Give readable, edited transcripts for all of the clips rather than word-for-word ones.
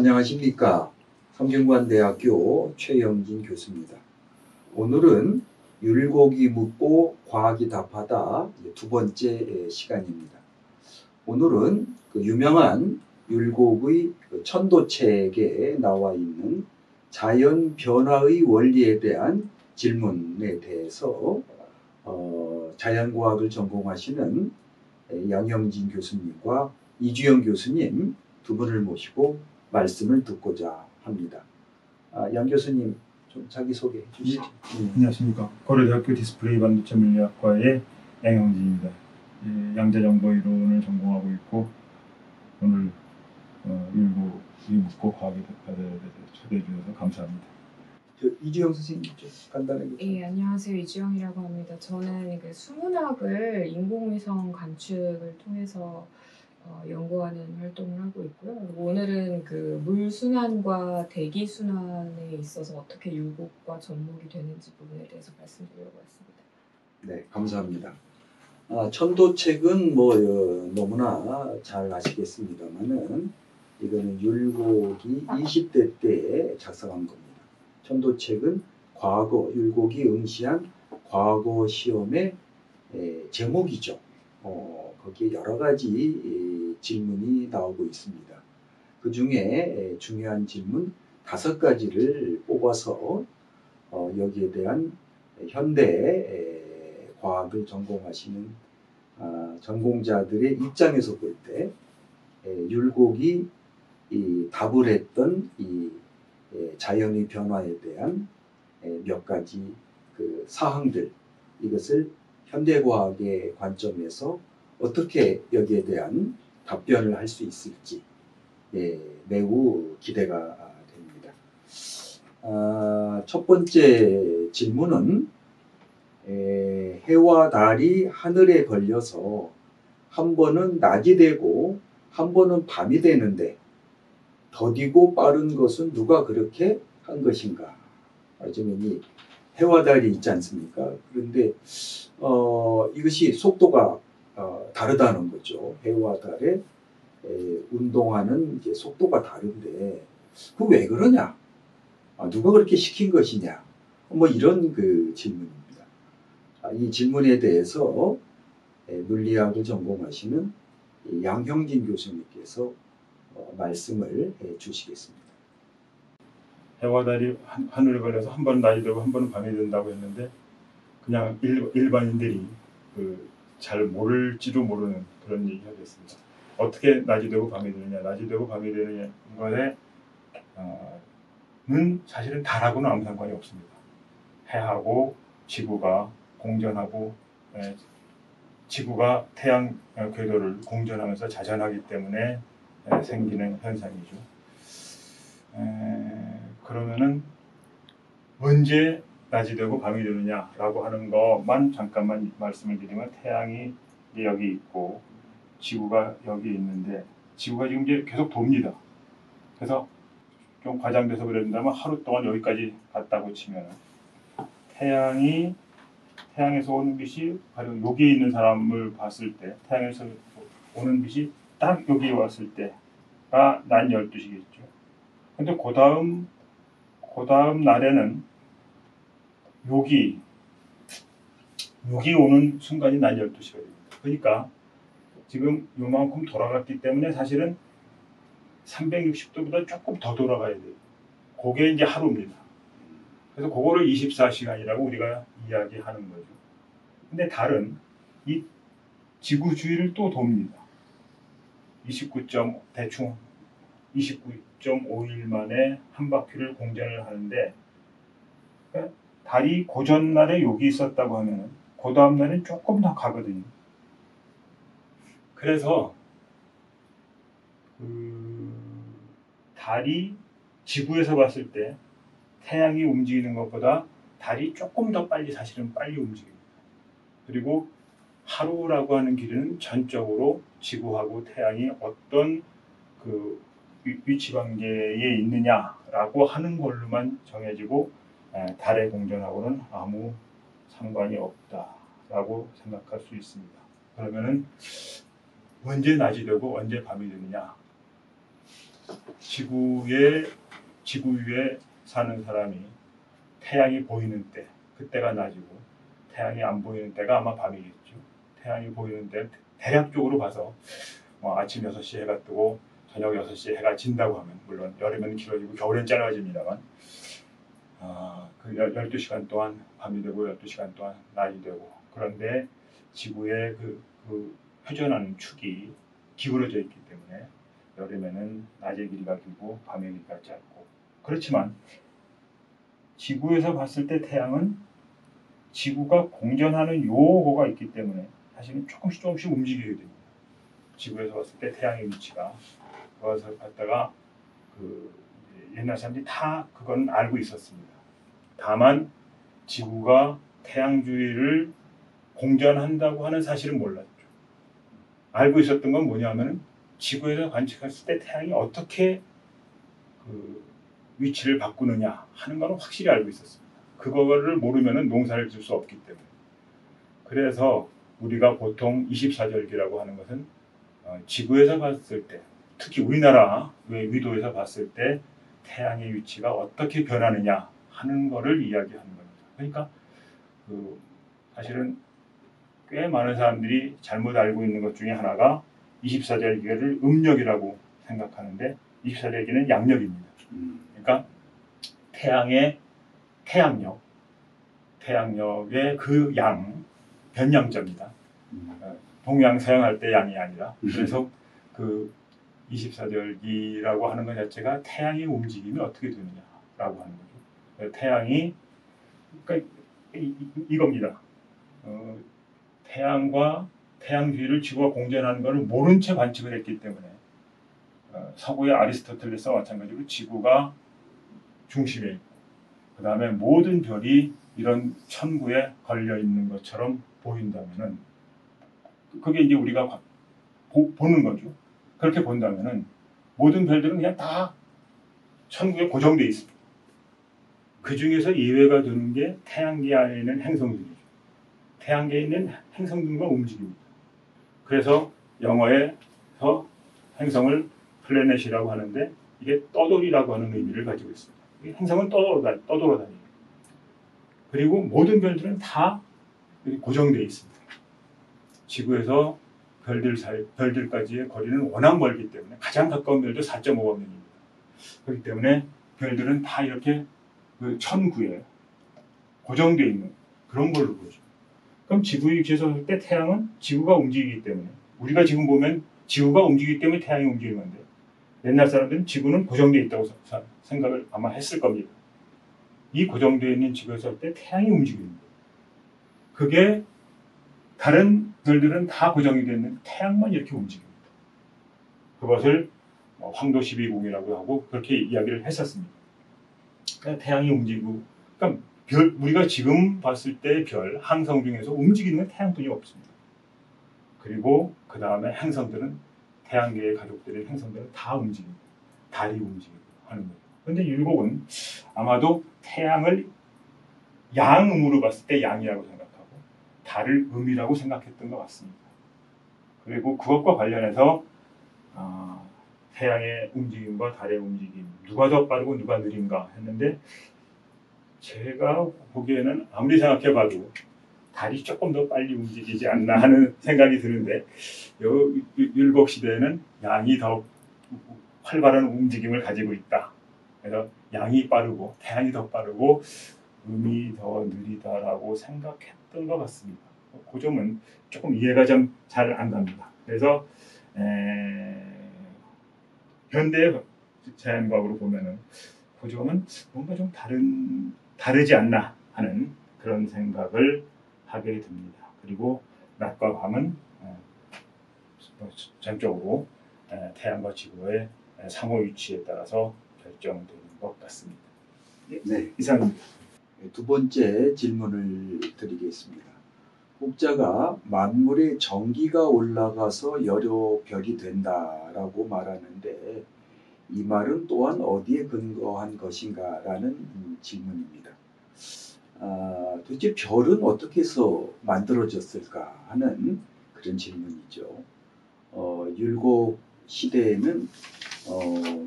안녕하십니까. 성균관대학교 최영진 교수입니다. 오늘은 율곡이 묻고 과학이 답하다 두 번째 시간입니다. 오늘은 그 유명한 율곡의 천도책에 나와 있는 자연 변화의 원리에 대한 질문에 대해서 자연과학을 전공하시는 양형진 교수님과 이주영 교수님 두 분을 모시고 말씀을 듣고자 합니다. 양 교수님 좀 자기소개해 주시죠. 안녕하십니까. 고려대학교 디스플레이 반도체 물리학과의 양형진입니다. 양자정보이론을 전공하고 있고 오늘 율곡이 묻고 과학이 답하다에 대해서 초대해 주셔서 감사합니다. 이주영 선생님 좀 간단하게. 예, 안녕하세요. 이주영이라고 합니다. 저는 수문학을 인공위성 관측을 통해서 연구하는 활동을 하고 있고요. 오늘은 그 물순환과 대기순환에 있어서 어떻게 율곡과 접목이 되는지 부분에 대해서 말씀드리려고 했습니다. 네, 감사합니다. 천도책은 너무나 잘 아시겠습니다만은 이거는 율곡이 20대 때 작성한 겁니다. 천도책은 율곡이 응시한 과거 시험의 제목이죠. 거기에 여러 가지 질문이 나오고 있습니다. 그 중에 중요한 질문 5가지를 뽑아서 여기에 대한 현대 과학을 전공하시는 전공자들의 입장에서 볼 때 율곡이 답을 했던 이 자연의 변화에 대한 몇 가지 그 사항들, 이것을 현대과학의 관점에서 어떻게 여기에 대한 답변을 할 수 있을지 매우 기대가 됩니다. 첫 번째 질문은 해와 달이 하늘에 걸려서 한 번은 낮이 되고 한 번은 밤이 되는데 더디고 빠른 것은 누가 그렇게 한 것인가? 말하자면 이 해와 달이 있지 않습니까? 그런데 이것이 속도가 다르다는 거죠. 해와 달의 운동하는 이제 속도가 다른데 그 왜 그러냐? 누가 그렇게 시킨 것이냐? 이런 그 질문입니다. 이 질문에 대해서 물리학을 전공하시는 양형진 교수님께서 말씀을 해 주시겠습니다. 해와 달이 하늘에 걸려서 한 번은 낮이 되고 한 번은 밤이 된다고 했는데 그냥 일반인들이 잘 모를지도 모르는 그런 얘기 하겠습니다. 어떻게 낮이 되고 밤이 되느냐, 낮이 되고 밤이 되느냐 거에 는 사실은 달하고는 아무 상관이 없습니다. 해하고 지구가 공전하고 지구가 태양 궤도를 공전하면서 자전하기 때문에 생기는 현상이죠. 그러면은 언제 낮이 되고 밤이 되느냐라고 하는 것만 잠깐만 말씀을 드리면 태양이 이제 여기 있고 지구가 여기 있는데 지구가 지금 이제 계속 돕니다. 그래서 좀 과장돼서 그런다면 하루 동안 여기까지 갔다고 치면 태양에서 오는 빛이 바로 여기 있는 사람을 봤을 때 태양에서 오는 빛이 딱 여기 왔을 때가 낮 12시겠죠. 근데 그 다음 날에는 여기 오는 순간이 낮 12시가 됩니다. 그러니까 지금 요만큼 돌아갔기 때문에 사실은 360도보다 조금 더 돌아가야 돼요. 그게 이제 하루입니다. 그래서 그거를 24시간이라고 우리가 이야기하는 거죠. 근데 달은 이 지구 주위를 또 돕니다. 대충 29.5일 만에 한 바퀴를 공전을 하는데 달이 그 전날에 여기 있었다고 하면 그 다음날엔 조금 더 가거든요. 그래서 달이 지구에서 봤을 때 태양이 움직이는 것보다 달이 조금 더 사실은 빨리 움직입니다. 그리고 하루라고 하는 길은 전적으로 지구하고 태양이 어떤 그 위치 관계에 있느냐라고 하는 걸로만 정해지고 달의 공전하고는 아무 상관이 없다라고 생각할 수 있습니다. 그러면은 언제 낮이 되고 언제 밤이 되느냐? 지구 위에 사는 사람이 태양이 보이는 때, 그때가 낮이고 태양이 안 보이는 때가 아마 밤이겠죠. 태양이 보이는 때 대략적으로 봐서 아침 6시에 해가 뜨고 저녁 6시에 해가 진다고 하면, 물론 여름에는 길어지고 겨울엔 짧아집니다만, 그 12시간 동안 밤이 되고 12시간 동안 낮이 되고, 그런데 지구의 그 회전하는 축이 기울어져 있기 때문에 여름에는 낮의 길이가 길고 밤의 길이가 짧고, 그렇지만 지구에서 봤을 때 태양은 지구가 공전하는 요거가 있기 때문에 사실은 조금씩 움직이게 됩니다. 지구에서 봤을 때 태양의 위치가, 그것을 갖다가 옛날 사람들이 다 그건 알고 있었습니다. 다만 지구가 태양 주위를 공전한다고 하는 사실은 몰랐죠. 알고 있었던 건 뭐냐면은 지구에서 관측했을 때 태양이 어떻게 위치를 바꾸느냐 하는 건 확실히 알고 있었습니다. 그거를 모르면은 농사를 질 수 없기 때문에. 그래서 우리가 보통 24절기라고 하는 것은 지구에서 봤을 때, 특히 우리나라 위도에서 봤을 때 태양의 위치가 어떻게 변하느냐 하는 것을 이야기하는 겁니다. 그러니까 사실은 꽤 많은 사람들이 잘못 알고 있는 것 중에 하나가 24절기를 음력이라고 생각하는데 24절기는 양력입니다. 그러니까 태양의 그 변양자입니다. 동양 서양할 때 양이 아니라. 그래서 그 24절기라고 하는 것 자체가 태양의 움직임이 어떻게 되느냐라고 하는 거죠. 태양이, 그러니까 이겁니다. 태양과 태양 주위를 지구가 공전하는 것을 모른 채 관측을 했기 때문에 서구의 아리스토텔레스와 마찬가지로 지구가 중심에 있고, 그 다음에 모든 별이 이런 천구에 걸려 있는 것처럼 보인다면은, 그게 이제 우리가 보는 거죠. 그렇게 본다면은 모든 별들은 그냥 다 천구에 고정되어 있습니다. 그 중에서 예외가 되는 게 태양계 안에 있는 행성들이죠. 태양계에 있는 행성들과 움직입니다. 그래서 영어에서 행성을 플래닛이라고 하는데, 이게 떠돌이라고 하는 의미를 가지고 있습니다. 행성은 떠돌아다니고, 그리고 모든 별들은 다 고정되어 있습니다. 지구에서 별들까지의 거리는 워낙 멀기 때문에 가장 가까운 별도 4.5광년입니다. 그렇기 때문에 별들은 다 이렇게 그 천구에 고정되어 있는 그런 걸로 보죠. 그럼 지구의 위치에서 볼 때 태양은 지구가 움직이기 때문에, 우리가 지금 보면 지구가 움직이기 때문에 태양이 움직이는 건데, 옛날 사람들은 지구는 고정되어 있다고 생각을 아마 했을 겁니다. 이 고정되어 있는 지구에서 볼 때 태양이 움직입니다. 그게 다른 별들은 다 고정이 되어 있는 태양만 이렇게 움직입니다. 그것을 황도 12궁이라고 하고 그렇게 이야기를 했었습니다. 그러니까 태양이 움직이고, 그러니까 우리가 지금 봤을 때 별, 항성 중에서 움직이는 태양뿐이 없습니다. 그리고 그 다음에 행성들은, 태양계의 가족들의 행성들은 다 움직입니다. 달이 움직이고 하는 거예요. 그런데 율곡은 아마도 태양을 양음으로 봤을 때 양이라고 생각하고 달을 음이라고 생각했던 것 같습니다. 그리고 그것과 관련해서 태양의 움직임과 달의 움직임, 누가 더 빠르고 누가 느린가 했는데, 제가 보기에는 아무리 생각해봐도 달이 조금 더 빨리 움직이지 않나 하는 생각이 드는데, 율곡 시대에는 양이 더 활발한 움직임을 가지고 있다. 그래서 양이 빠르고 태양이 더 빠르고 음이 더 느리다라고 생각했던 것 같습니다. 그 점은 조금 이해가 좀 잘 안 갑니다. 그래서 현대 자연과학으로 보면은 그 점은 뭔가 좀 다르지 않나 하는 그런 생각을 하게 됩니다. 그리고 낮과 밤은 전적으로 태양과 지구의 상호 위치에 따라서 결정되는 것 같습니다. 네. 이상입니다. 두 번째 질문을 드리겠습니다. 혹자가 만물의 전기가 올라가서 여러 별이 된다라고 말하는데, 이 말은 또한 어디에 근거한 것인가 라는 질문입니다. 도대체 별은 어떻게 해서 만들어졌을까 하는 그런 질문이죠. 율곡 시대에는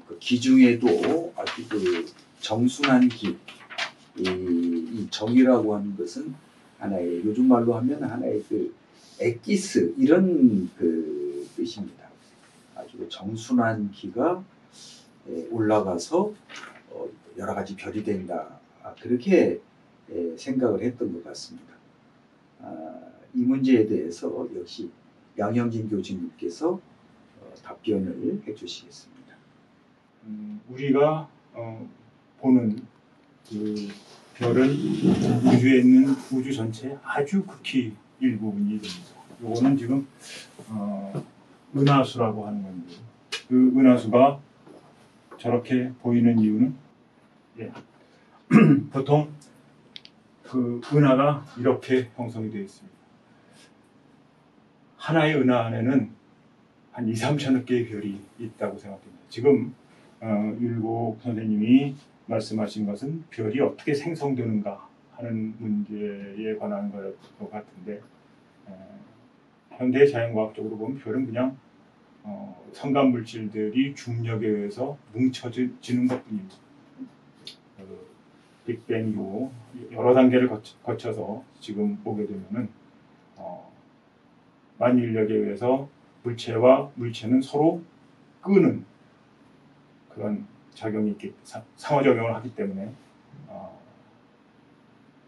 그 기중에도 아주 그 정순한 기, 이 정이라고 하는 것은 하나의 요즘 말로 하면 하나의 그 엑기스 이런 그 뜻입니다. 아주 정순한 기가 올라가서 여러 가지 별이 된다. 그렇게 생각을 했던 것 같습니다. 이 문제에 대해서 역시 양형진 교수님께서 답변을 해주시겠습니다. 우리가 보는 그 별은 우주에 있는 우주 전체 아주 극히 일부분이 됩니다. 이거는 지금 은하수라고 하는 건데 그 은하수가 저렇게 보이는 이유는 보통 그 은하가 이렇게 형성이 되어 있습니다. 하나의 은하 안에는 한 2, 3천억 개의 별이 있다고 생각됩니다. 지금 율곡 선생님이 말씀하신 것은 별이 어떻게 생성되는가 하는 문제에 관한 것 같은데 현대 자연과학적으로 보면 별은 그냥 성간 물질들이 중력에 의해서 뭉쳐지는 것뿐입니다. 빅뱅 이후 여러 단계를 거쳐서 지금 보게 되면은 만인력에 의해서 물체와 물체는 서로 끄는 그런 작용이 있기, 상호작용을 하기 때문에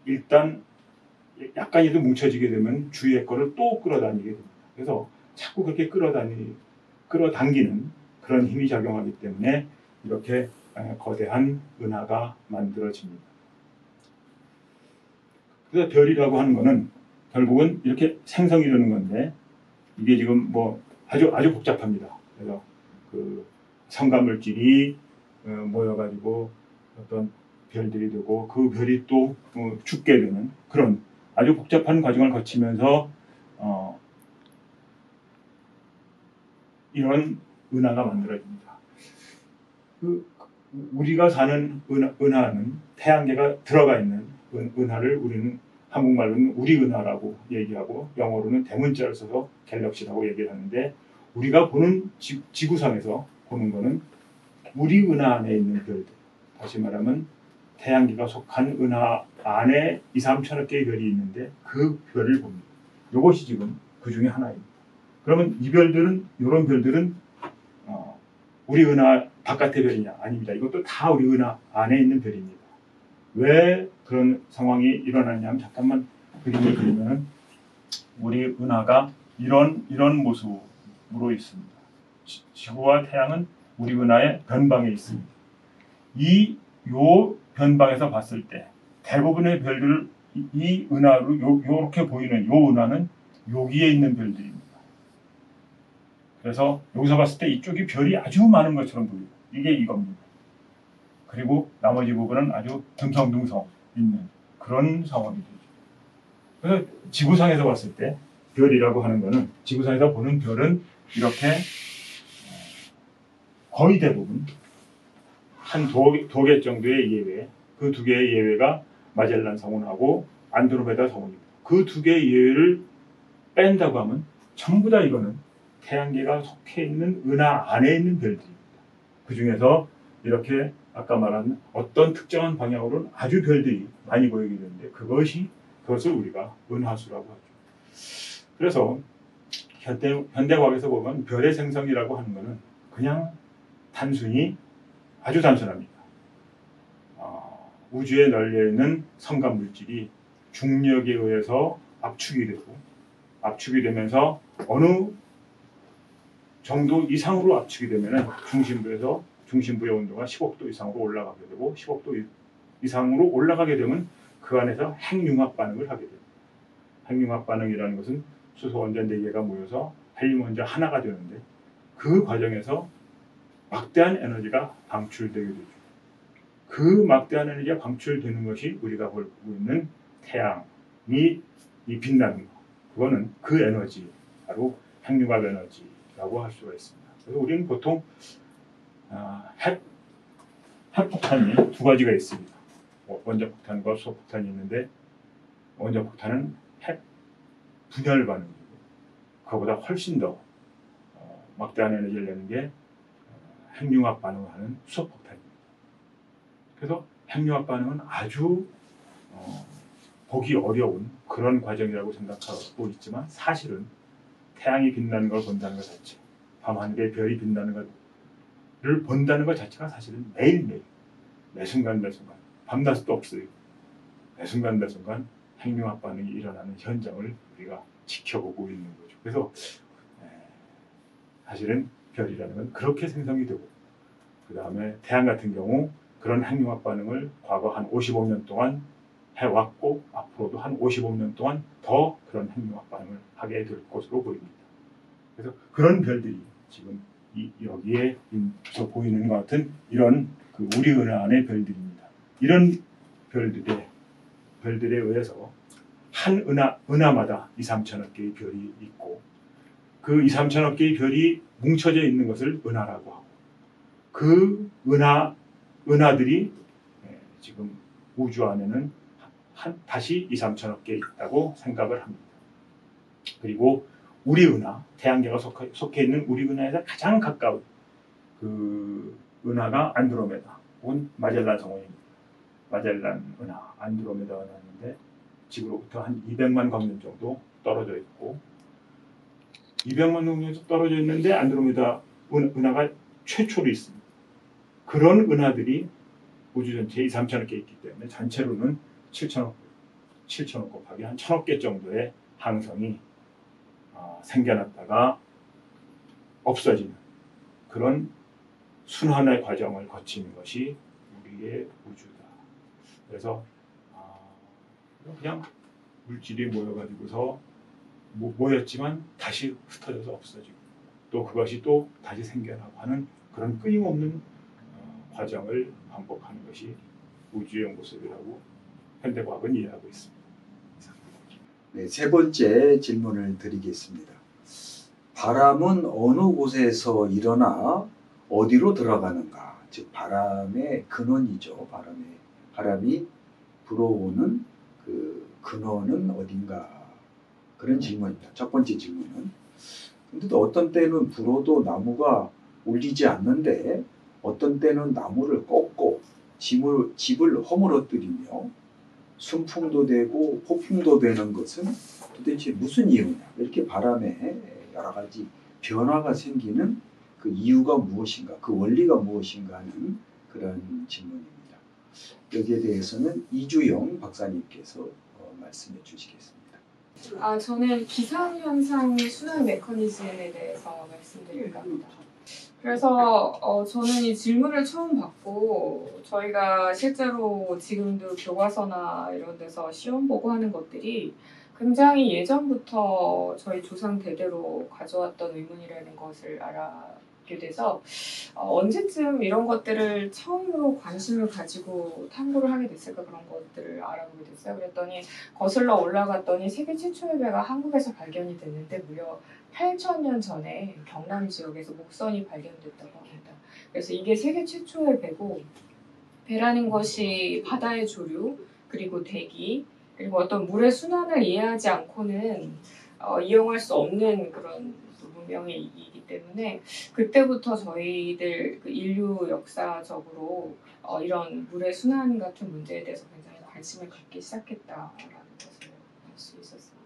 일단 약간이라도 뭉쳐지게 되면 주위의 거를 또 끌어당기게 됩니다. 그래서 자꾸 그렇게 끌어당기는 그런 힘이 작용하기 때문에 이렇게 거대한 은하가 만들어집니다. 그래서 별이라고 하는 것은 결국은 이렇게 생성이 되는 건데 이게 지금 뭐 아주 복잡합니다. 그래서 그 성간물질이 모여가지고 어떤 별들이 되고 그 별이 또 죽게 되는 그런 아주 복잡한 과정을 거치면서 이런 은하가 만들어집니다. 우리가 사는 은하는 태양계가 들어가 있는 은하를 우리는 한국말로는 우리 은하라고 얘기하고 영어로는 대문자를 써서 갤럭시라고 얘기를 하는데 우리가 보는 지구상에서 보는 거는 우리 은하 안에 있는 별들, 다시 말하면 태양계가 속한 은하 안에 2, 3천억 개의 별이 있는데 그 별을 봅니다. 이것이 지금 그 중에 하나입니다. 그러면 이 별들은, 이런 별들은 우리 은하 바깥의 별이냐? 아닙니다. 이것도 다 우리 은하 안에 있는 별입니다. 왜 그런 상황이 일어나냐면 잠깐만 그림을 그리면 우리 은하가 이런 모습으로 있습니다. 지구와 태양은 우리 은하의 변방에 있습니다. 요 변방에서 봤을 때 대부분의 별들 이 은하로 요렇게 보이는 요 은하는 여기에 있는 별들입니다. 그래서 여기서 봤을 때 이쪽이 별이 아주 많은 것처럼 보입니다. 이게 이겁니다. 그리고 나머지 부분은 아주 듬성듬성 있는 그런 상황이 되죠. 그래서 지구상에서 봤을 때 별이라고 하는 것은 지구상에서 보는 별은 이렇게 거의 대부분 한 두 개 정도의 예외, 그 두 개의 예외가 마젤란 성운하고 안드로메다 성운입니다. 그 두 개의 예외를 뺀다고 하면 전부 다 이거는 태양계가 속해 있는 은하 안에 있는 별들입니다. 그 중에서 이렇게 아까 말한 어떤 특정한 방향으로는 아주 별들이 많이 보이게 되는데 그것을 우리가 은하수라고 하죠. 그래서 현대과학에서 보면 별의 생성이라고 하는 것은 그냥 단순히 아주 단순합니다. 우주에 널려있는 성간 물질이 중력에 의해서 압축이 되면서 어느 정도 이상으로 압축이 되면 중심부의 온도가 15도 이상으로 올라가게 되고 15도 이상으로 올라가게 되면 그 안에서 핵융합 반응을 하게 됩니다. 핵융합 반응이라는 것은 수소 원자 4개가 모여서 헬륨 원자 하나가 되는데 그 과정에서 막대한 에너지가 방출되게 되죠. 그 막대한 에너지가 방출되는 것이 우리가 보고 있는 태양이 이 빛나는 것. 그거는 그 에너지, 바로 핵융합 에너지라고 할 수가 있습니다. 그래서 우리는 보통 핵폭탄이 두 가지가 있습니다. 원자폭탄과 수소폭탄이 있는데 원자폭탄은 핵 분열 반응이고 그거보다 훨씬 더 막대한 에너지를 내는 게 핵융합 반응을 하는 수소폭탄입니다. 그래서 핵융합 반응은 아주 보기 어려운 그런 과정이라고 생각하고 있지만 사실은 태양이 빛나는 걸 본다는 것 자체, 밤하늘에 별이 빛나는 것을 본다는 것 자체가 사실은 매일매일 매순간 밤낮도 없어요. 매순간 핵융합 반응이 일어나는 현장을 우리가 지켜보고 있는 거죠. 그래서 사실은 별이라는 건 그렇게 생성이 되고, 그 다음에 태양 같은 경우 그런 핵융합 반응을 과거 한 55년 동안 해왔고 앞으로도 한 55년 동안 더 그런 핵융합 반응을 하게 될 것으로 보입니다. 그래서 그런 별들이 지금 여기에서 보이는 것 같은 이런 그 우리 은하 안의 별들입니다. 이런 별들에 의해서 한 은하마다 2, 3천억 개의 별이 있고, 그 2, 3천억 개의 별이 뭉쳐져 있는 것을 은하라고 하고, 그 은하들이 지금 우주 안에는 다시 2, 3천억 개 있다고 생각을 합니다. 그리고 우리 은하, 태양계가 속해 있는 우리 은하에서 가장 가까운 그 은하가 안드로메다 혹은 마젤란 성원입니다. 마젤란 은하, 안드로메다 은하인데 지구로부터 한 200만 광년 정도 떨어져 있고, 200만 광년 정도 떨어져 있는데 안드로메다 은하가 최초로 있습니다. 그런 은하들이 우주 전체에 2, 3천억 개 있기 때문에 전체로는 7천억 곱하기 한 1,000억 개 정도의 항성이 생겨났다가 없어지는 그런 순환의 과정을 거치는 것이 우리의 우주다. 그래서 그냥 물질이 모여가지고서 모였지만 다시 흩어져서 없어지고 또 그것이 또 다시 생겨나고 하는 그런 끊임없는 과정을 반복하는 것이 우주의 모습이라고 현대과학은 이해하고 있습니다. 네, 세 번째 질문을 드리겠습니다. 바람은 어느 곳에서 일어나 어디로 들어가는가? 즉 바람의 근원이죠. 바람이 불어오는 그 근원은 어딘가? 그런 질문입니다. 첫 번째 질문은. 근데 또 어떤 때는 불어도 나무가 울리지 않는데 어떤 때는 나무를 꺾고 집을 허물어뜨리며 순풍도 되고 폭풍도 되는 것은 도대체 무슨 이유냐? 이렇게 바람에 여러 가지 변화가 생기는 그 이유가 무엇인가? 그 원리가 무엇인가 하는 그런 질문입니다. 여기에 대해서는 이주영 박사님께서 말씀해 주시겠습니다. 저는 기상현상 순환 메커니즘에 대해서 말씀드릴까 합니다. 그래서 저는 이 질문을 처음 받고 저희가 실제로 지금도 교과서나 이런 데서 시험 보고 하는 것들이 굉장히 예전부터 저희 조상 대대로 가져왔던 의문이라는 것을 알게 돼서 언제쯤 이런 것들을 처음으로 관심을 가지고 탐구를 하게 됐을까, 그런 것들을 알아보게 됐어요. 그랬더니 거슬러 올라갔더니 세계 최초의 배가 한국에서 발견이 됐는데 무려 8,000년 전에 경남 지역에서 목선이 발견됐다고 합니다. 그래서 이게 세계 최초의 배고, 배라는 것이 바다의 조류, 그리고 대기, 그리고 어떤 물의 순환을 이해하지 않고는 이용할 수 없는 그런 문명의 이기 때문에 그때부터 저희들 그 인류 역사적으로 이런 물의 순환 같은 문제에 대해서 굉장히 관심을 갖기 시작했다라는 것을 알 수 있었습니다.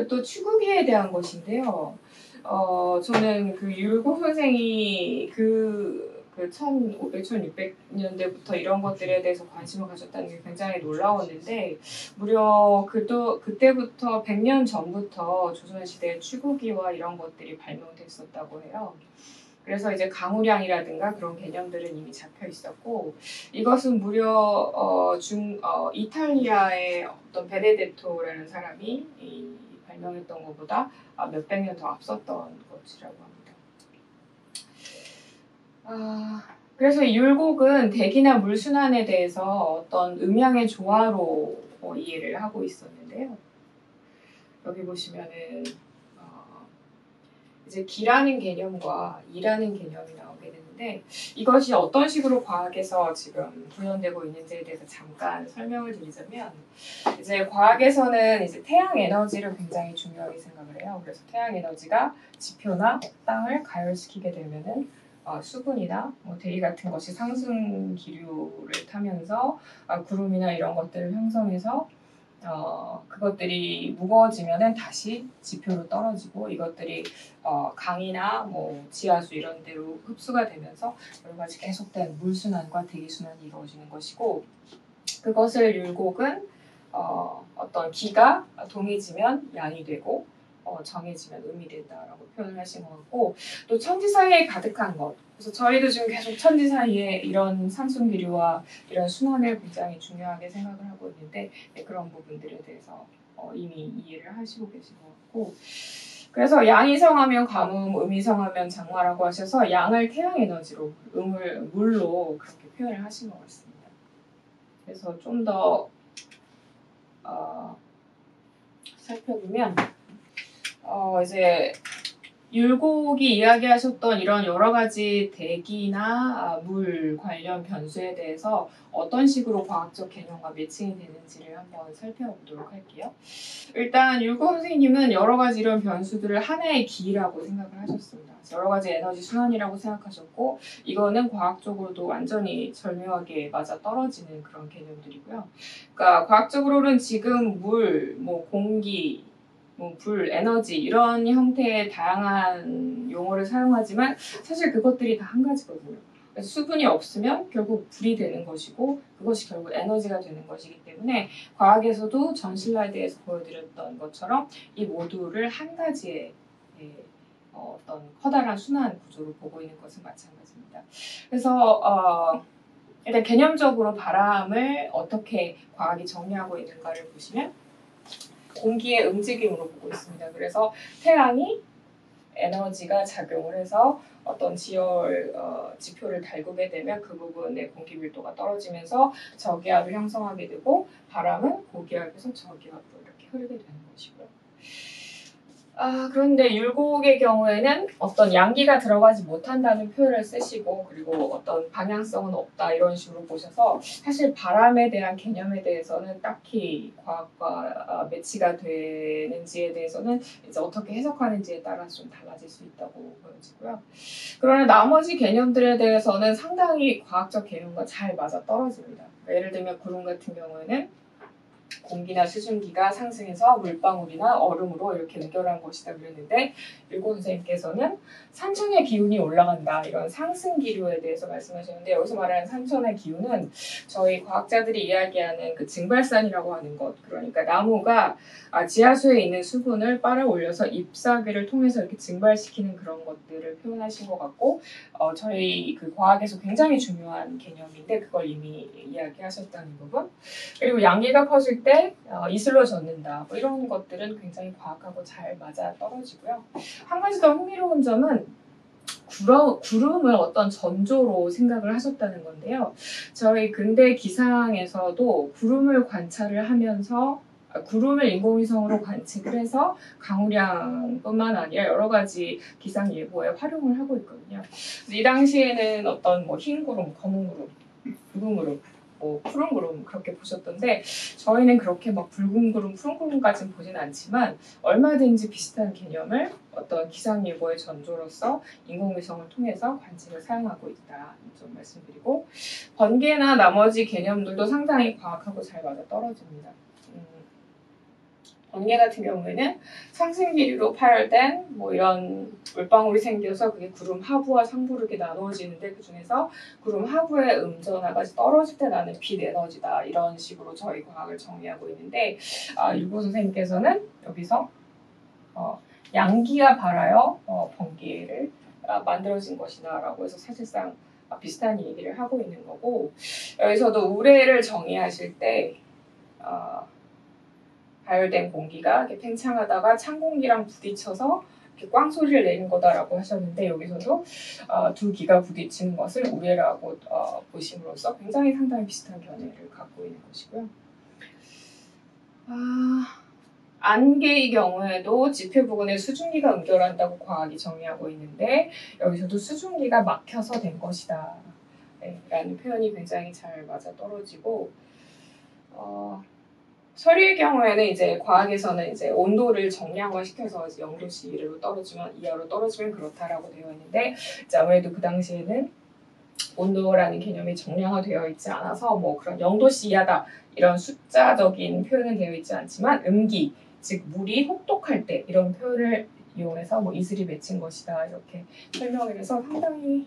또 추구기에 대한 것인데요. 저는 그 율곡 선생이 그 1500, 1600년대부터 이런 것들에 대해서 관심을 가졌다는 게 굉장히 놀라웠는데, 무려 그때부터 100년 전부터 조선시대에 추구기와 이런 것들이 발명됐었다고 해요. 그래서 이제 강우량이라든가 그런 개념들은 이미 잡혀 있었고, 이것은 무려 이탈리아의 어떤 베네데토라는 사람이 발명했던 것보다 몇백 년 더 앞섰던 것이라고 합니다. 그래서 이 율곡은 대기나 물 순환에 대해서 어떤 음양의 조화로 이해를 하고 있었는데요. 여기 보시면은 이제 기라는 개념과 이라는 개념이 나오게 되는데 이것이 어떤 식으로 과학에서 지금 구현되고 있는지에 대해서 잠깐 설명을 드리자면 이제 과학에서는 이제 태양 에너지를 굉장히 중요하게 생각을 해요. 그래서 태양 에너지가 지표나 땅을 가열시키게 되면은 수분이나 뭐 대기 같은 것이 상승 기류를 타면서 구름이나 이런 것들을 형성해서 그것들이 무거워지면은 다시 지표로 떨어지고 이것들이 강이나 뭐 지하수 이런 데로 흡수가 되면서 여러 가지 계속된 물순환과 대기순환이 이루어지는 것이고 그것을 율곡은 어떤 기가 동해지면 양이 되고 정해지면 음이 된다라고 표현을 하신 것 같고 또 천지 사이에 가득한 것 그래서 저희도 지금 계속 천지 사이에 이런 상승 기류와 이런 순환을 굉장히 중요하게 생각을 하고 있는데 그런 부분들에 대해서 이미 이해를 하시고 계신 것 같고 그래서 양이 성하면 가뭄, 음이 성하면 장마라고 하셔서 양을 태양 에너지로, 음을 물로 그렇게 표현을 하신 것 같습니다. 그래서 좀 더 살펴보면 이제 율곡이 이야기하셨던 이런 여러 가지 대기나 물 관련 변수에 대해서 어떤 식으로 과학적 개념과 매칭이 되는지를 한번 살펴보도록 할게요. 일단 율곡 선생님은 여러 가지 이런 변수들을 하나의 기라고 생각을 하셨습니다. 여러 가지 에너지 순환이라고 생각하셨고 이거는 과학적으로도 완전히 절묘하게 맞아 떨어지는 그런 개념들이고요. 그러니까 과학적으로는 지금 물, 뭐 공기, 뭐 불, 에너지 이런 형태의 다양한 용어를 사용하지만 사실 그것들이 다 한 가지거든요. 그래서 수분이 없으면 결국 불이 되는 것이고 그것이 결국 에너지가 되는 것이기 때문에 과학에서도 전 슬라이드에서 보여드렸던 것처럼 이 모두를 한 가지의 어떤 커다란 순환 구조로 보고 있는 것은 마찬가지입니다. 그래서 일단 개념적으로 바람을 어떻게 과학이 정의하고 있는가를 보시면 공기의 움직임으로 보고 있습니다. 그래서 태양이 에너지가 작용을 해서 어떤 지표를 달구게 되면 그 부분의 공기 밀도가 떨어지면서 저기압을 형성하게 되고 바람은 고기압에서 저기압으로 이렇게 흐르게 되는 것이고요. 그런데 율곡의 경우에는 어떤 양기가 들어가지 못한다는 표현을 쓰시고 그리고 어떤 방향성은 없다 이런 식으로 보셔서 사실 바람에 대한 개념에 대해서는 딱히 과학과 매치가 되는지에 대해서는 이제 어떻게 해석하는지에 따라서 좀 달라질 수 있다고 보여지고요. 그러나 나머지 개념들에 대해서는 상당히 과학적 개념과 잘 맞아 떨어집니다. 예를 들면 구름 같은 경우에는 공기나 수증기가 상승해서 물방울이나 얼음으로 이렇게 연결한 것이다 그랬는데 율곡 선생님께서는 산천의 기운이 올라간다 이런 상승 기류에 대해서 말씀하셨는데 여기서 말하는 산천의 기운은 저희 과학자들이 이야기하는 그 증발산이라고 하는 것 그러니까 나무가 지하수에 있는 수분을 빨아 올려서 잎사귀를 통해서 이렇게 증발시키는 그런 것들을 표현하신 것 같고 저희 그 과학에서 굉장히 중요한 개념인데 그걸 이미 이야기하셨다는 부분 그리고 양기가 퍼질 때 이슬로 젖는다 뭐 이런 것들은 굉장히 과학하고 잘 맞아 떨어지고요. 한 가지 더 흥미로운 점은 구름을 어떤 전조로 생각을 하셨다는 건데요. 저희 근대 기상에서도 구름을 관찰을 하면서 구름을 인공위성으로 관측을 해서 강우량뿐만 아니라 여러 가지 기상 예보에 활용을 하고 있거든요. 이 당시에는 어떤 뭐 흰 구름, 검은 구름, 붉은 구름 뭐 푸른 구름 그렇게 보셨던데 저희는 그렇게 막 붉은 구름, 푸른 구름까지는 보진 않지만 얼마든지 비슷한 개념을 어떤 기상 예보의 전조로서 인공위성을 통해서 관측을 사용하고 있다 좀 말씀드리고 번개나 나머지 개념들도 상당히 과학하고 잘 맞아 떨어집니다. 번개 같은 경우에는 상승기류로 파열된 뭐 이런 물방울이 생겨서 그게 구름 하부와 상부로 이렇게 나누어지는데 그 중에서 구름 하부의 음전하까지 떨어질 때 나는 빛 에너지다 이런 식으로 저희 과학을 정의하고 있는데 율곡 선생님께서는 여기서 양기가 발하여 번개를 만들어진 것이다라고 해서 사실상 비슷한 얘기를 하고 있는 거고 여기서도 우레를 정의하실 때 발열된 공기가 이렇게 팽창하다가 찬 공기랑 부딪혀서 이렇게 꽝 소리를 내는 거다라고 하셨는데 여기서도 두 기가 부딪히는 것을 우레라고 보심으로써 굉장히 상당히 비슷한 견해를 갖고 있는 것이고요. 안개의 경우에도 지표 부근에 수증기가 응결한다고 과학이 정의하고 있는데 여기서도 수증기가 막혀서 된 것이다. 네, 라는 표현이 굉장히 잘 맞아떨어지고 서류의 경우에는 이제 과학에서는 이제 온도를 정량화시켜서 0도씨 이하로 떨어지면 그렇다라고 되어 있는데 이제 아무래도 그 당시에는 온도라는 개념이 정량화되어 있지 않아서 뭐 그런 0도씨 이하다 이런 숫자적인 표현은 되어 있지 않지만 음기 즉 물이 혹독할 때 이런 표현을 이용해서 뭐 이슬이 맺힌 것이다 이렇게 설명을 해서 상당히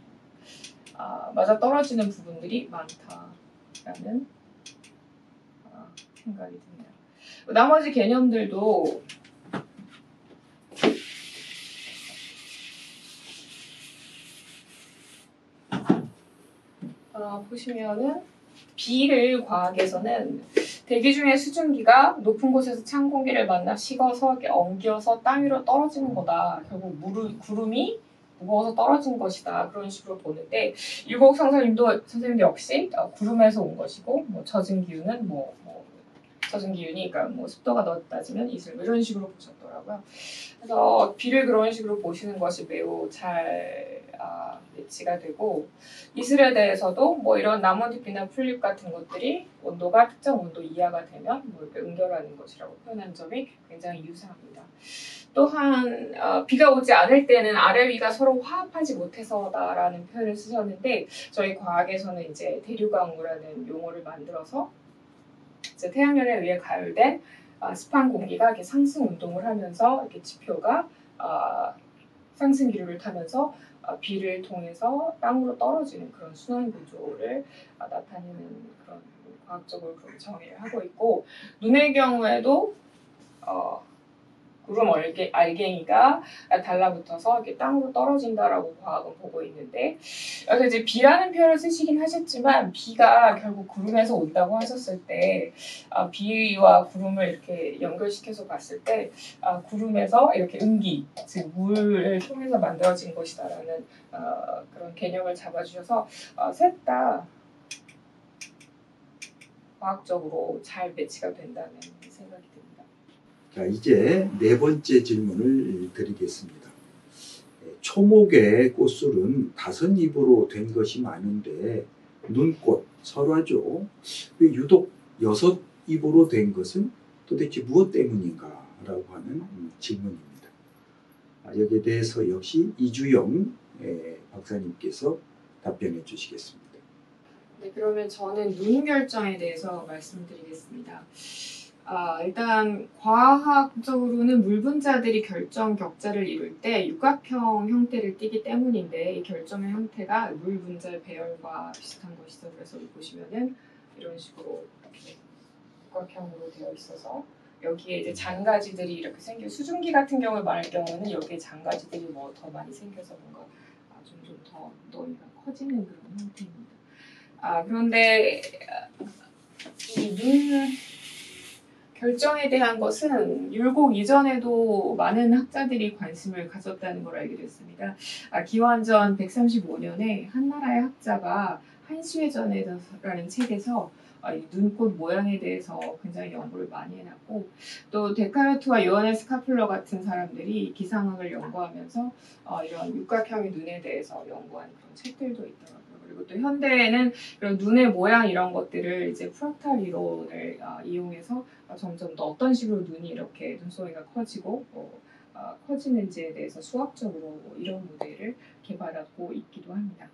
맞아떨어지는 부분들이 많다라는 생각이 듭니다. 나머지 개념들도 보시면은 비를 과학에서는 대기 중에 수증기가 높은 곳에서 찬 공기를 만나 식어서 이렇게 엉겨서 땅 위로 떨어지는 거다. 결국 구름이 무거워서 떨어진 것이다. 그런 식으로 보는데 일곡 선생님도 역시 구름에서 온 것이고 뭐 젖은 기운은 젖은 기운이 그러니까 뭐 습도가 넣었다지면 이슬 이런 식으로 보셨더라고요. 그래서 비를 그런 식으로 보시는 것이 매우 잘 매치가 되고 이슬에 대해서도 뭐 이런 나뭇잎이나 풀잎 같은 것들이 온도가 특정 온도 이하가 되면 뭐 이렇게 응결하는 것이라고 표현한 점이 굉장히 유사합니다. 또한 비가 오지 않을 때는 아래 위가 서로 화합하지 못해서다라는 표현을 쓰셨는데 저희 과학에서는 이제 대류광우라는 용어를 만들어서 이제 태양열에 의해 가열된 습한 공기가 이렇게 상승 운동을 하면서 이렇게 지표가 상승 기류를 타면서 비를 통해서 땅으로 떨어지는 그런 순환 구조를 나타내는 그런 과학적으로 그렇게 정의를 하고 있고 눈의 경우에도 구름 알갱이가 달라붙어서 이렇게 땅으로 떨어진다라고 과학은 보고 있는데 그래서 이제 비라는 표현을 쓰시긴 하셨지만 비가 결국 구름에서 온다고 하셨을 때 비와 구름을 이렇게 연결시켜서 봤을 때 구름에서 이렇게 음기 즉 물을 통해서 만들어진 것이다라는 그런 개념을 잡아주셔서 셋 다 과학적으로 잘 매치가 된다는 생각이 듭니다. 자, 이제 네 번째 질문을 드리겠습니다. 초목의 꽃술은 5입으로 된 것이 많은데 눈꽃, 설화죠. 왜 유독 6입으로 된 것은 도대체 무엇 때문인가? 라고 하는 질문입니다. 여기에 대해서 역시 이주영 박사님께서 답변해 주시겠습니다. 네, 그러면 저는 눈 결정에 대해서 말씀드리겠습니다. 일단 과학적으로는 물분자들이 결정 격자를 이룰 때 육각형 형태를 띠기 때문인데 이 결정의 형태가 물분자 배열과 비슷한 것이죠. 그래서 보시면은 이런 식으로 이렇게 육각형으로 되어 있어서 여기에 이제 잔가지들이 이렇게 수증기 같은 경우를 말할 경우는 여기에 잔가지들이 뭐 더 많이 생겨서 뭔가 좀 더 너희가 커지는 그런 형태입니다. 그런데 이 눈 결정에 대한 것은 율곡 이전에도 많은 학자들이 관심을 가졌다는 걸 알게 됐습니다. 기원전 135년에 한나라의 학자가 한시회전이라는 책에서 이 눈꽃 모양에 대해서 굉장히 연구를 많이 해놨고 또 데카르트와 요하네스 카플러 같은 사람들이 기상학을 연구하면서 이런 육각형의 눈에 대해서 연구한 그런 책들도 있더라고요. 그리고 또 현대에는 이런 눈의 모양 이런 것들을 이제 프락탈 이론을 이용해서 점점 더 어떤 식으로 눈이 이렇게 눈송이가 커지고 커지는지에 대해서 수학적으로 이런 모델을 개발하고 있기도 합니다.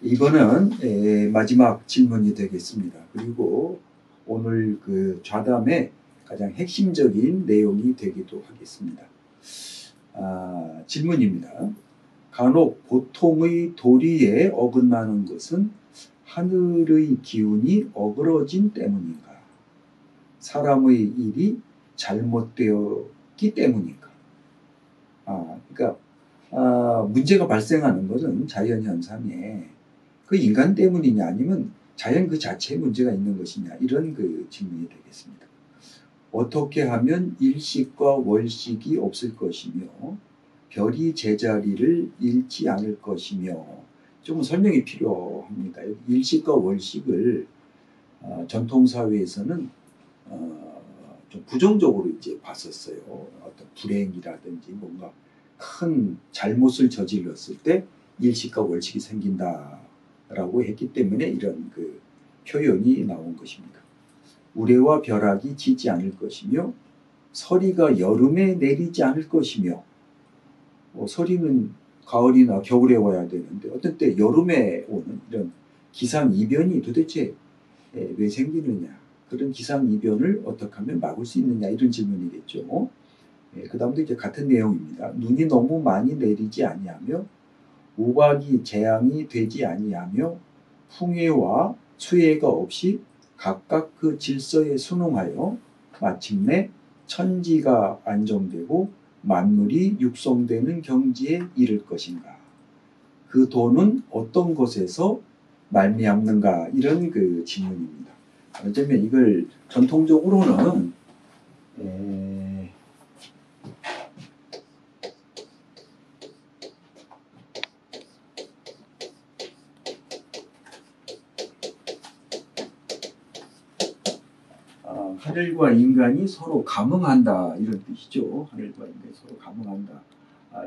이거는 마지막 질문이 되겠습니다. 그리고 오늘 그 좌담의 가장 핵심적인 내용이 되기도 하겠습니다. 질문입니다. 간혹 보통의 도리에 어긋나는 것은 하늘의 기운이 어그러진 때문인가? 사람의 일이 잘못되었기 때문인가? 그러니까 문제가 발생하는 것은 자연현상에 그 인간 때문이냐 아니면 자연 그 자체에 문제가 있는 것이냐 이런 그 질문이 되겠습니다. 어떻게 하면 일식과 월식이 없을 것이며 별이 제자리를 잃지 않을 것이며 좀 설명이 필요합니다. 일식과 월식을 전통사회에서는 좀 부정적으로 이제 봤었어요. 어떤 불행이라든지 뭔가 큰 잘못을 저질렀을 때 일식과 월식이 생긴다라고 했기 때문에 이런 그 표현이 나온 것입니다. 우레와 벼락이 지지 않을 것이며 서리가 여름에 내리지 않을 것이며 서리는 가을이나 겨울에 와야 되는데 어떤 때 여름에 오는 이런 기상이변이 도대체 왜 생기느냐, 그런 기상이변을 어떻게 하면 막을 수 있느냐, 이런 질문이겠죠. 그 다음도 이제 같은 내용입니다. 눈이 너무 많이 내리지 아니하며 우박이 재앙이 되지 아니하며 풍해와 수해가 없이 각각 그 질서에 순응하여 마침내 천지가 안정되고 만물이 육성되는 경지에 이를 것인가. 그 도는 어떤 것에서 말미암는가, 이런 그 질문입니다. 어쩌면 이걸 전통적으로는 하늘과 인간이 서로 감응한다, 이런 뜻이죠. 하늘과 인간이 서로 감응한다.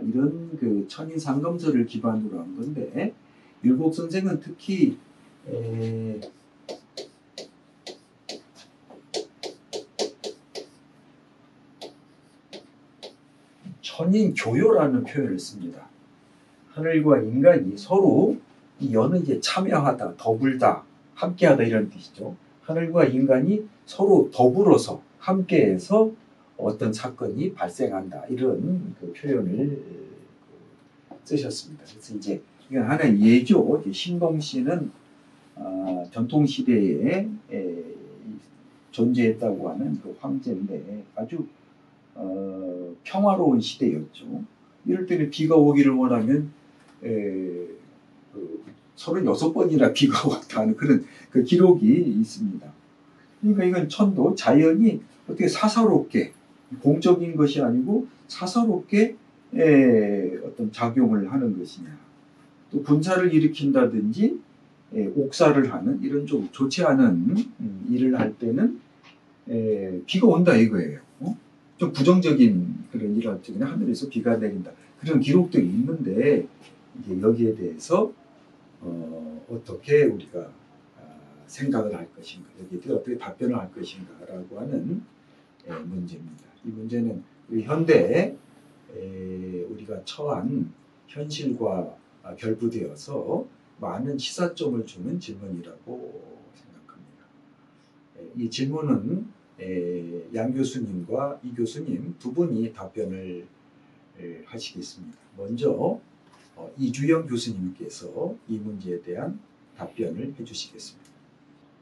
이런 그 천인상검설을 기반으로 한 건데, 율곡 선생은 특히 천인교요라는 표현을 씁니다. 하늘과 인간이 서로, 이 여는 이제 참여하다, 더불다, 함께하다, 이런 뜻이죠. 하늘과 인간이 서로 더불어서 함께해서 어떤 사건이 발생한다, 이런 그 표현을 쓰셨습니다. 그래서 이제 이건 하나의 예죠. 신봉씨는 전통 시대에 존재했다고 하는 그 황제인데 아주 평화로운 시대였죠. 이럴 때는 비가 오기를 원하면 36번이나 비가 왔다 하는 그런 그 기록이 있습니다. 그러니까 이건 천도, 자연이 어떻게 사사롭게, 공적인 것이 아니고 사사롭게 어떤 작용을 하는 것이냐. 또 분사를 일으킨다든지 옥사를 하는 이런 좀 좋지 않은 일을 할 때는 비가 온다 이거예요. 좀 부정적인 그런 일을 할 때 그냥 하늘에서 비가 내린다, 그런 기록들이 있는데, 이제 여기에 대해서 어떻게 우리가 생각을 할 것인가, 여기에 대해 어떻게 답변을 할 것인가라고 하는 문제입니다. 이 문제는 우리 현대에 우리가 처한 현실과 결부되어서 많은 시사점을 주는 질문이라고 생각합니다. 이 질문은 양 교수님과 이 교수님 두 분이 답변을 하시겠습니다. 먼저 이주영 교수님께서 이 문제에 대한 답변을 해주시겠습니다.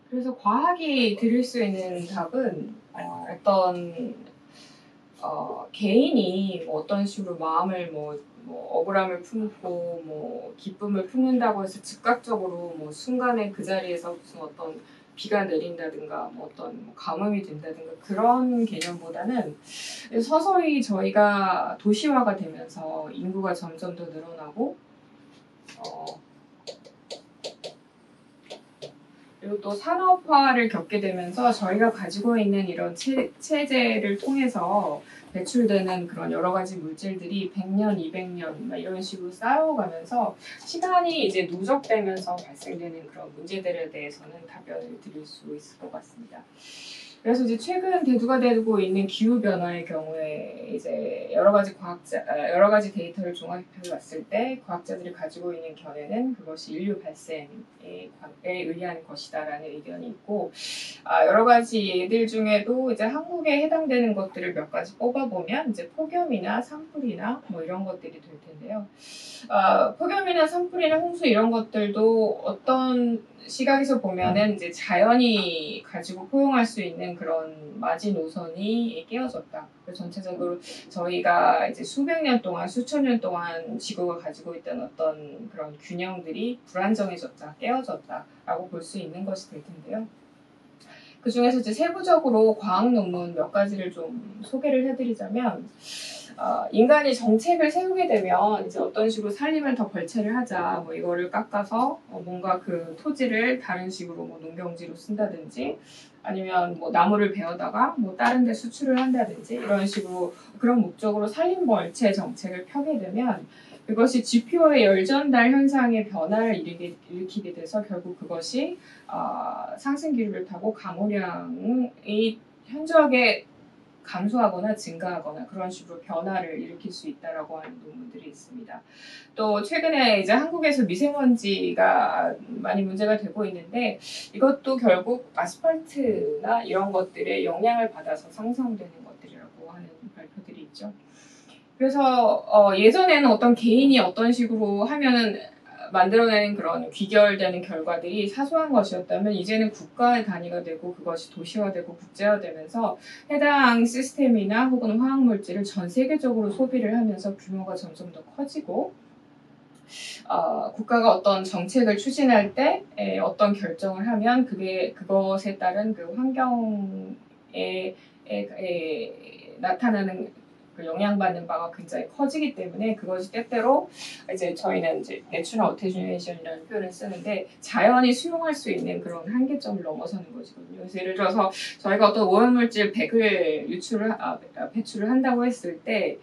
그래서 과학이 드릴 수 있는 답은 어떤 개인이 뭐 어떤 식으로 마음을 뭐 억울함을 품고 뭐 기쁨을 품는다고 해서 즉각적으로 뭐 순간에 그 자리에서 무슨 어떤 비가 내린다든가 뭐 어떤 가뭄이 된다든가 그런 개념보다는 서서히 저희가 도시화가 되면서 인구가 점점 더 늘어나고 그리고 또 산업화를 겪게 되면서 저희가 가지고 있는 이런 체제를 통해서 배출되는 그런 여러 가지 물질들이 100년, 200년 막 이런 식으로 쌓여가면서 시간이 이제 누적되면서 발생되는 그런 문제들에 대해서는 답변을 드릴 수 있을 것 같습니다. 그래서 이제 최근 대두가 되고 있는 기후 변화의 경우에 이제 여러 가지 데이터를 종합해 봤을 때 과학자들이 가지고 있는 견해는 그것이 인류 발생에 의한 것이다라는 의견이 있고, 여러 가지 예들 중에도 이제 한국에 해당되는 것들을 몇 가지 뽑아보면 이제 폭염이나 산불이나 뭐 이런 것들이 될 텐데요. 폭염이나 산불이나 홍수 이런 것들도 어떤 시각에서 보면은 이제 자연이 가지고 포용할 수 있는 그런 마지노선이 깨어졌다. 전체적으로 저희가 이제 수백 년 동안, 수천 년 동안 지구가 가지고 있던 어떤 그런 균형들이 불안정해졌다, 깨어졌다라고 볼 수 있는 것이 될 텐데요. 그 중에서 이제 세부적으로 과학 논문 몇 가지를 좀 소개를 해드리자면, 인간이 정책을 세우게 되면 이제 어떤 식으로 산림을 더 벌채를 하자, 뭐 이거를 깎아서 뭔가 그 토지를 다른 식으로 뭐 농경지로 쓴다든지, 아니면 뭐 나무를 베어다가 뭐 다른 데 수출을 한다든지 이런 식으로 그런 목적으로 산림 벌채 정책을 펴게 되면 그것이 GPO의 열전달 현상의 변화를 일으키게 돼서 결국 그것이 상승 기류를 타고 강우량이 현저하게 감소하거나 증가하거나 그런 식으로 변화를 일으킬 수 있다라고 하는 논문들이 있습니다. 또 최근에 이제 한국에서 미세먼지가 많이 문제가 되고 있는데 이것도 결국 아스팔트나 이런 것들의 영향을 받아서 상승되는 것들이라고 하는 발표들이 있죠. 그래서 예전에는 어떤 개인이 어떤 식으로 하면은 만들어내는 그런 귀결되는 결과들이 사소한 것이었다면 이제는 국가의 단위가 되고 그것이 도시화되고 국제화되면서 해당 시스템이나 혹은 화학물질을 전 세계적으로 소비를 하면서 규모가 점점 더 커지고 국가가 어떤 정책을 추진할 때 어떤 결정을 하면 그것에 따른 그 환경에 나타나는 그 영향받는 바가 굉장히 커지기 때문에 그것이 때때로 이제 저희는 이제 내추럴 어테뉴에이션이라는 표현을 쓰는데 자연이 수용할 수 있는 그런 한계점을 넘어서는 것이거든요. 그래서 예를 들어서 저희가 어떤 오염물질 100을 배출을 한다고 했을 때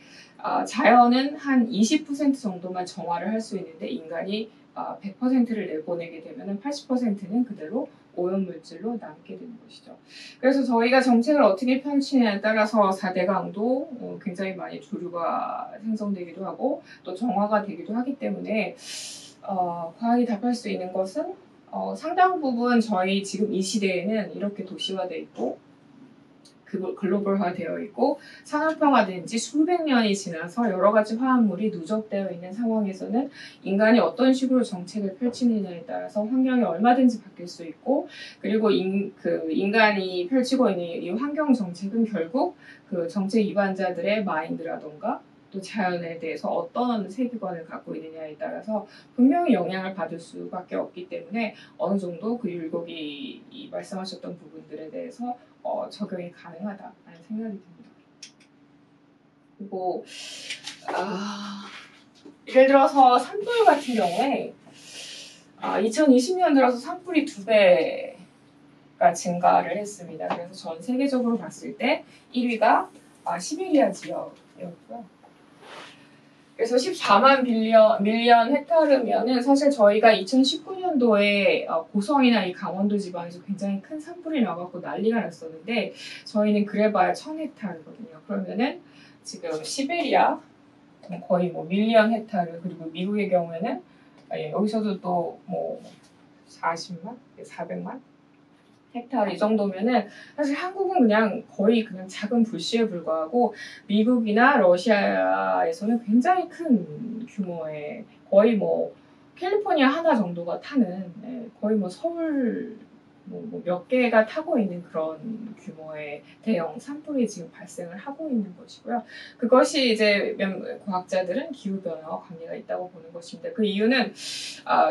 자연은 한 20% 정도만 정화를 할 수 있는데 인간이 100%를 내보내게 되면 80%는 그대로 오염물질로 남게 되는 것이죠. 그래서 저희가 정책을 어떻게 펼치냐에 따라서 4대 강도 굉장히 많이 조류가 생성되기도 하고 또 정화가 되기도 하기 때문에 과학이 답할 수 있는 것은 상당 부분 저희 지금 이 시대에는 이렇게 도시화되어 있고 글로벌화 되어 있고 산업화된 지 수백 년이 지나서 여러 가지 화합물이 누적되어 있는 상황에서는 인간이 어떤 식으로 정책을 펼치느냐에 따라서 환경이 얼마든지 바뀔 수 있고 그리고 인간이 펼치고 있는 이 환경 정책은 결국 그 정책 위반자들의 마인드라던가 또 자연에 대해서 어떤 세계관을 갖고 있느냐에 따라서 분명히 영향을 받을 수밖에 없기 때문에 어느 정도 그 율곡이 말씀하셨던 부분들에 대해서 적용이 가능하다라는 생각이 듭니다. 그리고 예를 들어서 산불 같은 경우에 2020년 들어서 산불이 2배가 증가를 했습니다. 그래서 전 세계적으로 봤을 때 1위가 시베리아 지역이었고요. 그래서 14만 밀리언 헥타르면은 사실 저희가 2019년도에 고성이나 이 강원도 지방에서 굉장히 큰 산불이 나갖고 난리가 났었는데 저희는 그래봐야 1000헥타르거든요. 그러면은 지금 시베리아 거의 뭐 밀리언 헥타르 그리고 미국의 경우에는 여기서도 또 뭐 40만, 400만 헥타르 이 정도면은 사실 한국은 거의 작은 불씨에 불과하고 미국이나 러시아에서는 굉장히 큰 규모의 거의 뭐 캘리포니아 하나 정도가 타는 거의 뭐 서울 뭐 몇 개가 타고 있는 그런 규모의 대형 산불이 지금 발생을 하고 있는 것이고요. 그것이 이제 과학자들은 기후변화와 관계가 있다고 보는 것입니다. 그 이유는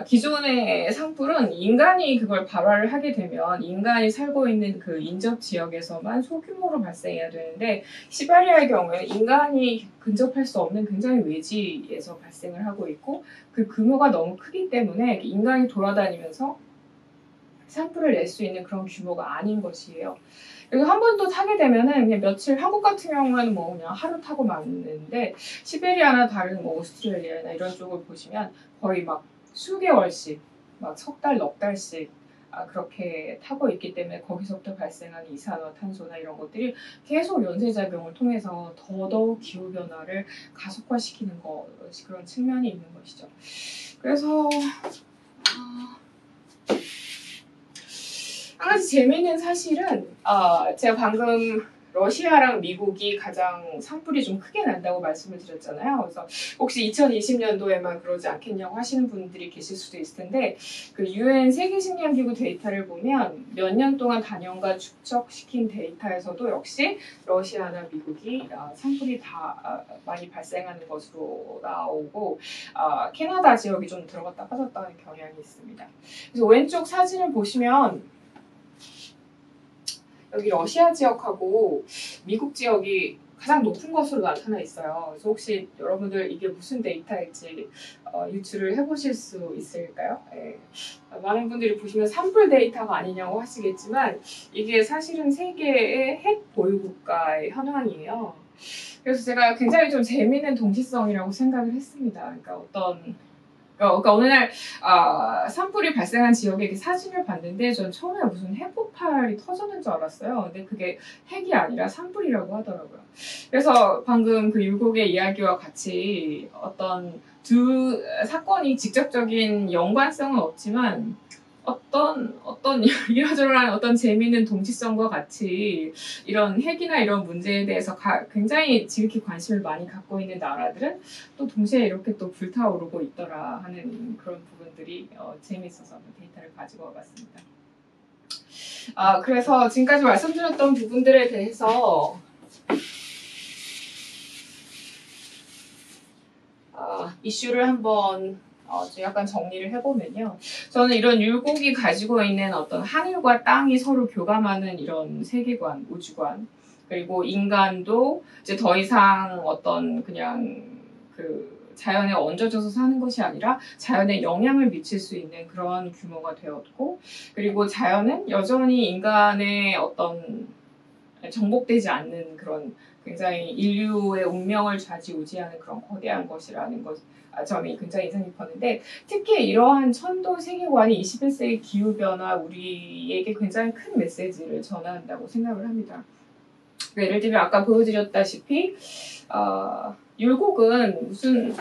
기존의 산불은 인간이 그걸 발화를 하게 되면 인간이 살고 있는 그 인접 지역에서만 소규모로 발생해야 되는데 시베리아의 경우에는 인간이 근접할 수 없는 굉장히 외지에서 발생을 하고 있고 그 규모가 너무 크기 때문에 인간이 돌아다니면서 산불을 낼 수 있는 그런 규모가 아닌 것이에요. 그리고 한 번 또 타게 되면은 그냥 며칠, 한국 같은 경우에는 뭐 그냥 하루 타고 마는데 시베리아나 다른 뭐 오스트레일리아나 이런 쪽을 보시면 거의 막 수개월씩, 막 석 달, 넉 달씩 그렇게 타고 있기 때문에 거기서부터 발생하는 이산화탄소나 이런 것들이 계속 연쇄작용을 통해서 더더욱 기후변화를 가속화시키는 그런 측면이 있는 것이죠. 그래서 한 가지 재미있는 사실은 제가 방금 러시아랑 미국이 가장 산불이 좀 크게 난다고 말씀을 드렸잖아요. 그래서 혹시 2020년도에만 그러지 않겠냐고 하시는 분들이 계실 수도 있을 텐데 그 UN 세계식량기구 데이터를 보면 몇 년 동안 단연간 축적시킨 데이터에서도 역시 러시아나 미국이 산불이 다 많이 발생하는 것으로 나오고 캐나다 지역이 좀 들어갔다 빠졌다 하는 경향이 있습니다. 그래서 왼쪽 사진을 보시면 여기 러시아 지역하고 미국 지역이 가장 높은 것으로 나타나 있어요. 그래서 혹시 여러분들 이게 무슨 데이터일지 유추를 해보실 수 있을까요? 네. 많은 분들이 보시면 산불 데이터가 아니냐고 하시겠지만 이게 사실은 세계의 핵 보유 국가의 현황이에요. 그래서 제가 굉장히 좀 재미있는 동시성이라고 생각을 했습니다. 그러니까 어느 날 산불이 발생한 지역의 이렇게 사진을 봤는데 전 처음에 무슨 핵폭발이 터졌는 줄 알았어요. 근데 그게 핵이 아니라 산불이라고 하더라고요. 그래서 방금 그 율곡의 이야기와 같이 어떤 두 사건이 직접적인 연관성은 없지만 어떤 이러저러한 어떤 재미있는 동시성과 같이 이런 핵이나 이런 문제에 대해서 굉장히 지극히 관심을 많이 갖고 있는 나라들은 또 동시에 이렇게 또 불타오르고 있더라 하는 그런 부분들이 재미있어서 데이터를 가지고 와봤습니다. 그래서 지금까지 말씀드렸던 부분들에 대해서 이슈를 한번 약간 정리를 해보면요. 저는 이런 율곡이 가지고 있는 어떤 하늘과 땅이 서로 교감하는 이런 세계관, 우주관, 그리고 인간도 이제 더 이상 어떤 그냥 그 자연에 얹어져서 사는 것이 아니라 자연에 영향을 미칠 수 있는 그런 규모가 되었고, 그리고 자연은 여전히 인간의 어떤 정복되지 않는 그런 굉장히 인류의 운명을 좌지우지하는 그런 거대한 것이라는 점이 굉장히 인상 깊었는데, 특히 이러한 천도 세계관이 21세기 기후변화 우리에게 굉장히 큰 메시지를 전한다고 생각을 합니다. 예를 들면 아까 보여드렸다시피 율곡은 무슨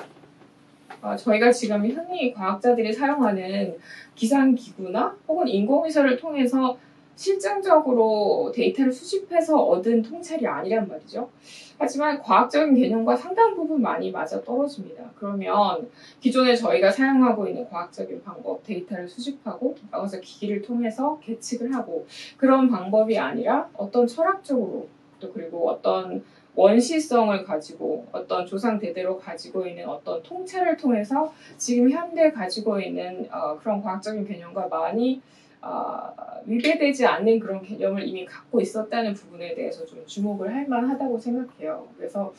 저희가 지금 흔히 과학자들이 사용하는 기상기구나 혹은 인공위성을 통해서 실증적으로 데이터를 수집해서 얻은 통찰이 아니란 말이죠. 하지만 과학적인 개념과 상당 부분 많이 맞아 떨어집니다. 그러면 기존에 저희가 사용하고 있는 과학적인 방법, 데이터를 수집하고 그래서 기기를 통해서 계측을 하고 그런 방법이 아니라 어떤 철학적으로 또 그리고 어떤 원시성을 가지고 어떤 조상 대대로 가지고 있는 어떤 통찰을 통해서 지금 현대 가지고 있는 그런 과학적인 개념과 많이 위배되지 않는 그런 개념을 이미 갖고 있었다는 부분에 대해서 좀 주목을 할 만하다고 생각해요. 그래서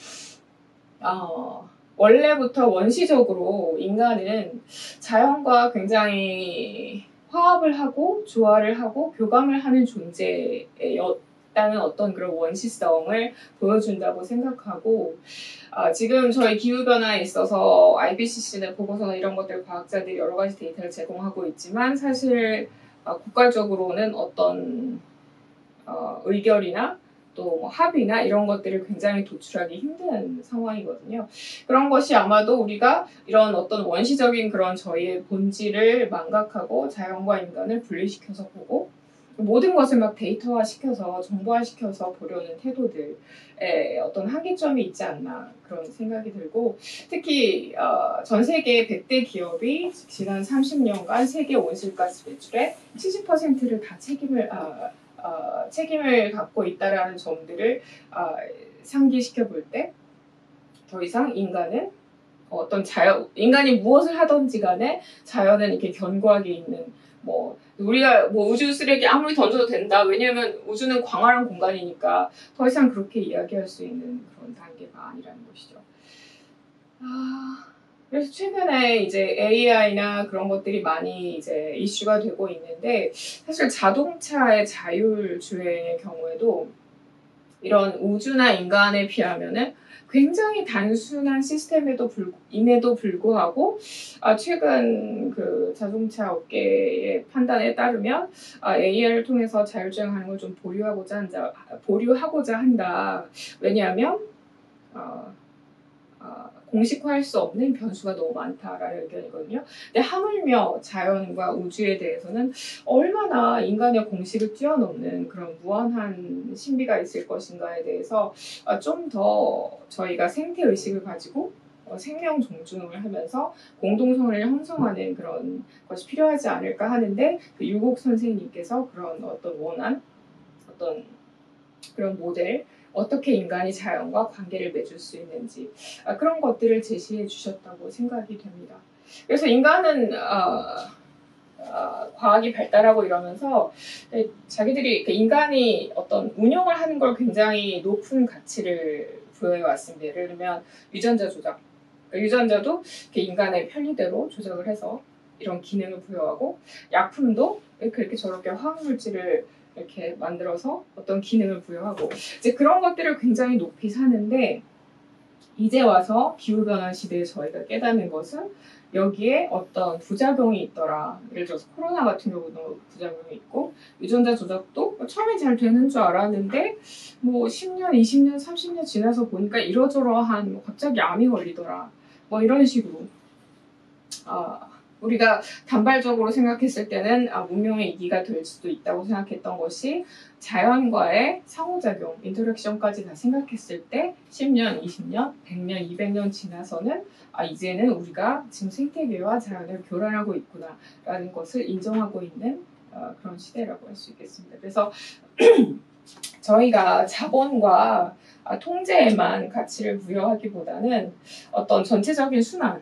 원래부터 원시적으로 인간은 자연과 굉장히 화합을 하고 조화를 하고 교감을 하는 존재였다는 어떤 그런 원시성을 보여준다고 생각하고 지금 저희 기후변화에 있어서 IPCC나 보고서나 이런 것들 과학자들이 여러 가지 데이터를 제공하고 있지만 사실 국가적으로는 어떤 의결이나 또 합의나 이런 것들을 굉장히 도출하기 힘든 상황이거든요. 그런 것이 아마도 우리가 이런 어떤 원시적인 그런 저희의 본질을 망각하고 자연과 인간을 분리시켜서 보고 모든 것을 막 데이터화 시켜서 정보화 시켜서 보려는 태도들에 어떤 한계점이 있지 않나 그런 생각이 들고 특히 전 세계 100대 기업이 지난 30년간 세계 온실가스 배출의 70%를 다 책임을 갖고 있다라는 점들을 상기시켜 볼 때 더 이상 인간은 인간이 무엇을 하든지 간에 자연은 이렇게 견고하게 있는 우리가 우주 쓰레기 아무리 던져도 된다. 왜냐하면 우주는 광활한 공간이니까 더 이상 그렇게 이야기할 수 있는 그런 단계가 아니라는 것이죠. 그래서 최근에 이제 AI나 그런 것들이 많이 이제 이슈가 되고 있는데 사실 자동차의 자율 주행의 경우에도 이런 우주나 인간에 비하면은 굉장히 단순한 시스템임에도 불구하고 최근 그 자동차 업계의 판단에 따르면 AI를 통해서 자율주행하는 걸 좀 보류하고자 한다. 왜냐하면 공식화할 수 없는 변수가 너무 많다라는 의견이거든요. 근데 하물며 자연과 우주에 대해서는 얼마나 인간의 공식을 뛰어넘는 그런 무한한 신비가 있을 것인가에 대해서 좀 더 저희가 생태의식을 가지고 생명 존중을 하면서 공동성을 형성하는 그런 것이 필요하지 않을까 하는데 그 율곡 선생님께서 그런 어떤 그런 모델 어떻게 인간이 자연과 관계를 맺을 수 있는지 그런 것들을 제시해 주셨다고 생각이 됩니다. 그래서 인간은 과학이 발달하고 이러면서 자기들이 인간이 어떤 운용을 하는 걸 굉장히 높은 가치를 부여해 왔습니다. 예를 들면 유전자 조작. 유전자도 인간의 편리대로 조작을 해서 이런 기능을 부여하고 약품도 이렇게 저렇게 화학물질을 이렇게 만들어서 어떤 기능을 부여하고 이제 그런 것들을 굉장히 높이 사는데 이제 와서 기후변화 시대에 저희가 깨닫는 것은 여기에 어떤 부작용이 있더라. 예를 들어서 코로나 같은 경우도 부작용이 있고 유전자 조작도 처음에 잘 되는 줄 알았는데 뭐 10년, 20년, 30년 지나서 보니까 이러저러한 갑자기 암이 걸리더라. 뭐 이런 식으로 우리가 단발적으로 생각했을 때는 문명의 이기가 될 수도 있다고 생각했던 것이 자연과의 상호작용, 인터랙션까지 다 생각했을 때 10년, 20년, 100년, 200년 지나서는 이제는 우리가 지금 생태계와 자연을 교란하고 있구나라는 것을 인정하고 있는 그런 시대라고 할 수 있겠습니다. 그래서 저희가 자본과 통제에만 가치를 부여하기보다는 어떤 전체적인 순환,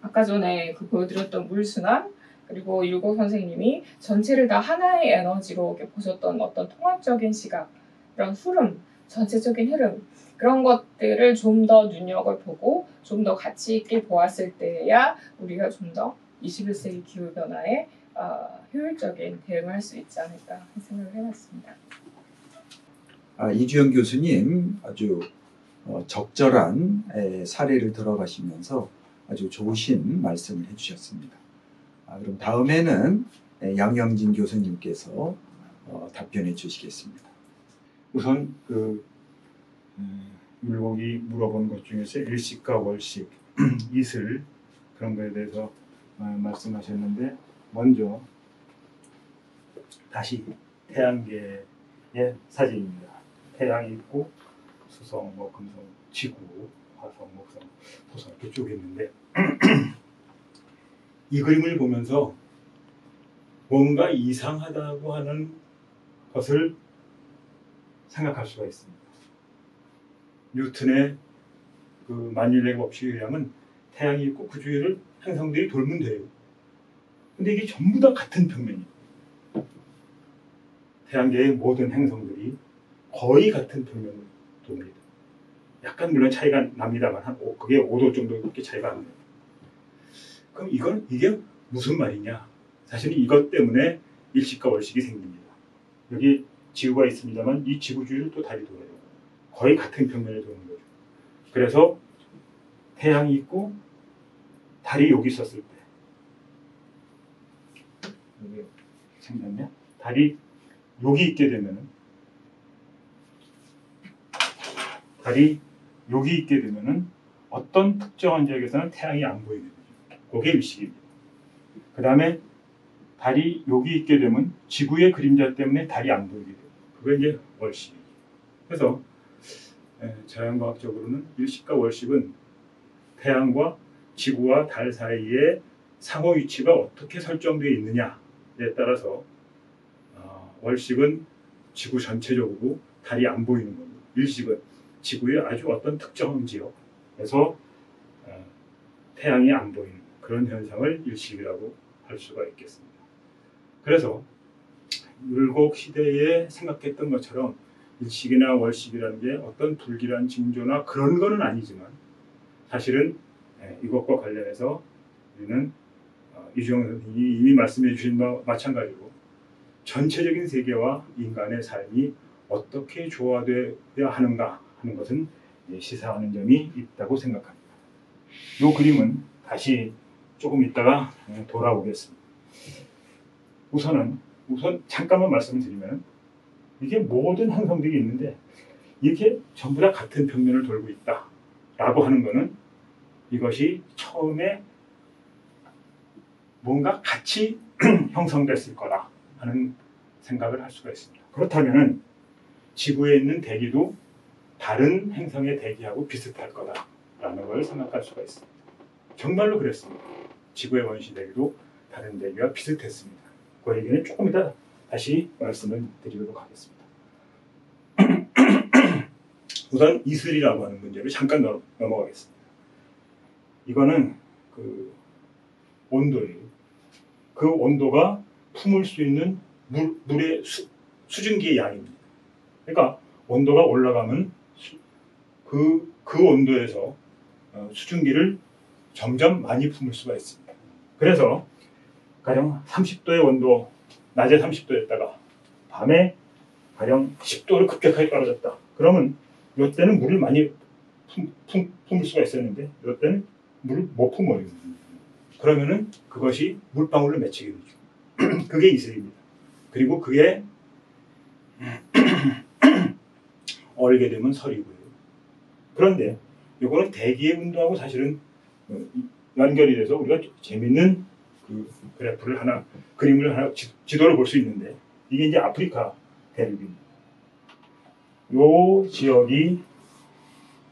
아까 전에 보여드렸던 물순환, 그리고 율곡 선생님이 전체를 다 하나의 에너지로 이렇게 보셨던 어떤 통합적인 시각, 이런 흐름, 전체적인 흐름, 그런 것들을 좀 더 눈여겨보고 좀 더 가치 있게 보았을 때야 우리가 좀 더 21세기 기후변화에 효율적인 대응을 할 수 있지 않을까 생각을 해봤습니다. 이주영 교수님 아주 적절한 사례를 들어가시면서 아주 좋으신 말씀을 해주셨습니다. 그럼 다음에는 양영진 교수님께서 답변해 주시겠습니다. 우선 율곡이 물어본 것 중에서 일식과 월식, 이슬 그런 거에 대해서 말씀하셨는데 먼저 다시 태양계의 사진입니다. 태양이 있고 수성, 금성, 지구, 화성, 목성, 토성 이렇게 쭉 있는데 이 그림을 보면서 뭔가 이상하다고 하는 것을 생각할 수가 있습니다. 뉴턴의 만율의 법칙에 의하면 태양이 있고 그 주위를 행성들이 돌면 돼요. 근데 이게 전부 다 같은 평면이에요. 태양계의 모든 행성들이 거의 같은 평면을 돕니다. 약간 물론 차이가 납니다만 그게 5도 정도밖에 차이가 안 나요. 그럼 이게 무슨 말이냐? 사실은 이것 때문에 일식과 월식이 생깁니다. 여기 지구가 있습니다만 이 지구 주위를 또 달이 돌아요. 거의 같은 평면에 도는 거죠. 그래서 태양이 있고 달이 여기 있었을 때 여기 생겼냐? 달이 여기 있게 되면은 어떤 특정한 지역에서는 태양이 안 보이게 되죠. 그게 일식입니다. 그 다음에 달이 여기 있게 되면 지구의 그림자 때문에 달이 안 보이게 돼요. 그게 이제 월식이죠. 그래서 자연과학적으로는 일식과 월식은 태양과 지구와 달 사이에 상호 위치가 어떻게 설정되어 있느냐에 따라서 월식은 지구 전체적으로 달이 안 보이는 겁니다. 일식은 지구의 아주 어떤 특정한 지역에서 태양이 안 보이는 그런 현상을 일식이라고 할 수가 있겠습니다. 그래서 율곡 시대에 생각했던 것처럼 일식이나 월식이라는 게 어떤 불길한 징조나 그런 거는 아니지만 사실은 이것과 관련해서 우리는 이주영 선생님이 이미 말씀해 주신 바와 마찬가지로 전체적인 세계와 인간의 삶이 어떻게 조화되어야 하는가 하는 것은 시사하는 점이 있다고 생각합니다. 이 그림은 다시 조금 있다가 돌아오겠습니다. 우선 잠깐만 말씀드리면 이게 모든 행성들이 있는데 이렇게 전부 다 같은 평면을 돌고 있다라고 하는 것은 이것이 처음에 뭔가 같이 형성됐을 거다 하는 생각을 할 수가 있습니다. 그렇다면 지구에 있는 대기도 다른 행성의 대기하고 비슷할 거다라는 걸 생각할 수가 있습니다. 정말로 그랬습니다. 지구의 원시 대기도 다른 대기와 비슷했습니다. 그 얘기는 조금 이따 다시 말씀을 드리도록 하겠습니다. 우선 이슬이라고 하는 문제를 잠깐 넘어가겠습니다. 이거는 온도예요. 그 온도가 품을 수 있는 물의 수증기의 양입니다. 그러니까 온도가 올라가면 그 온도에서 수증기를 점점 많이 품을 수가 있습니다. 그래서 가령 30도의 온도, 낮에 30도였다가 밤에 가령 10도로 급격하게 떨어졌다. 그러면 이때는 물을 많이 품을 수가 있었는데 이때는 물을 못 품어요. 그러면은 그것이 물방울로 맺히게 되죠. 그게 이슬입니다. 그리고 그게 얼게 되면 설이고요. 그런데 이거는 대기의 운동하고 사실은 연결이 돼서 우리가 재밌는 그 그래프를 하나, 그림을 하나, 지도를 볼 수 있는데, 이게 이제 아프리카 대륙입니다. 요 지역이